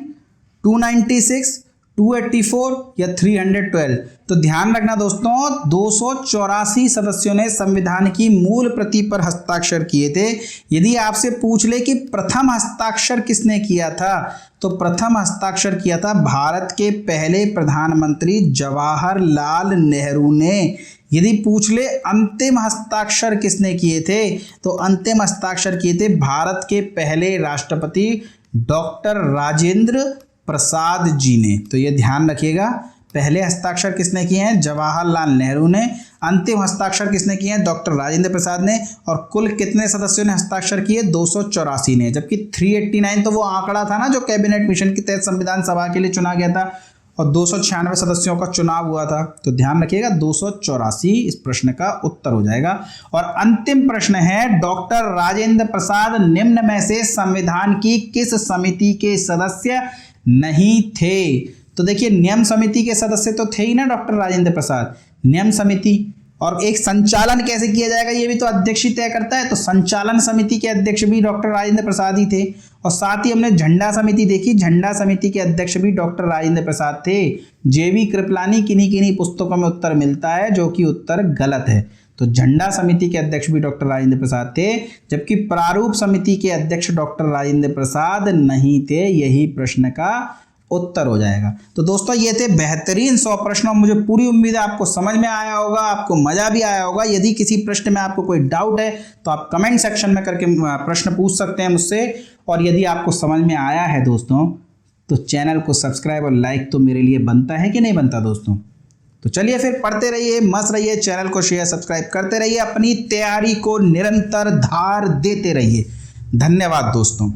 296, 284 या 312? तो ध्यान रखना दोस्तों, 284 सदस्यों ने संविधान की मूल प्रति पर हस्ताक्षर किए थे। यदि आपसे पूछ ले कि प्रथम हस्ताक्षर किसने किया था, तो प्रथम हस्ताक्षर किया था भारत के पहले प्रधानमंत्री जवाहरलाल नेहरू ने। यदि पूछ ले अंतिम हस्ताक्षर किसने किए थे, तो अंतिम हस्ताक्षर किए थे भारत के पहले राष्ट्रपति डॉक्टर राजेंद्र प्रसाद जी ने। तो ये ध्यान रखिएगा, पहले हस्ताक्षर किसने किए हैं? जवाहरलाल नेहरू ने। अंतिम हस्ताक्षर किसने किए हैं? डॉक्टर राजेंद्र प्रसाद ने। और कुल कितने सदस्यों ने हस्ताक्षर किए? 284 ने। जबकि 389 तो वो आंकड़ा था ना जो कैबिनेट मिशन के तहत संविधान सभा के लिए चुना गया था, और 296 सदस्यों का चुनाव हुआ था। तो ध्यान रखिएगा 284 इस प्रश्न का उत्तर हो जाएगा। और अंतिम प्रश्न है, डॉक्टर राजेंद्र प्रसाद निम्न में से संविधान की किस समिति के सदस्य नहीं थे? तो देखिए, नियम समिति के सदस्य तो थे ही ना डॉक्टर राजेंद्र प्रसाद, नियम समिति। और एक संचालन कैसे किया जाएगा ये भी तो अध्यक्ष ही तय करता है, तो संचालन समिति के अध्यक्ष भी डॉक्टर राजेंद्र प्रसाद ही थे। और साथ ही हमने झंडा समिति देखी, झंडा समिति के अध्यक्ष भी डॉक्टर राजेंद्र प्रसाद थे। JV कृपलानी किन्हीं किन्हीं पुस्तकों में उत्तर मिलता है जो कि उत्तर गलत है। तो झंडा समिति के अध्यक्ष भी डॉक्टर राजेंद्र प्रसाद थे, जबकि प्रारूप समिति के अध्यक्ष डॉक्टर राजेंद्र प्रसाद नहीं थे। यही प्रश्न का उत्तर हो जाएगा। तो दोस्तों ये थे बेहतरीन 100 प्रश्न। मुझे पूरी उम्मीद है आपको समझ में आया होगा, आपको मजा भी आया होगा। यदि किसी प्रश्न में आपको कोई डाउट है तो आप कमेंट सेक्शन में करके प्रश्न पूछ सकते हैं मुझसे। और यदि आपको समझ में आया है दोस्तों तो चैनल को सब्सक्राइब और लाइक तो मेरे लिए बनता है कि नहीं बनता दोस्तों। तो चलिए फिर पढ़ते रहिए, मस्त रहिए, चैनल को शेयर सब्सक्राइब करते रहिए, अपनी तैयारी को निरंतर धार देते रहिए। धन्यवाद दोस्तों।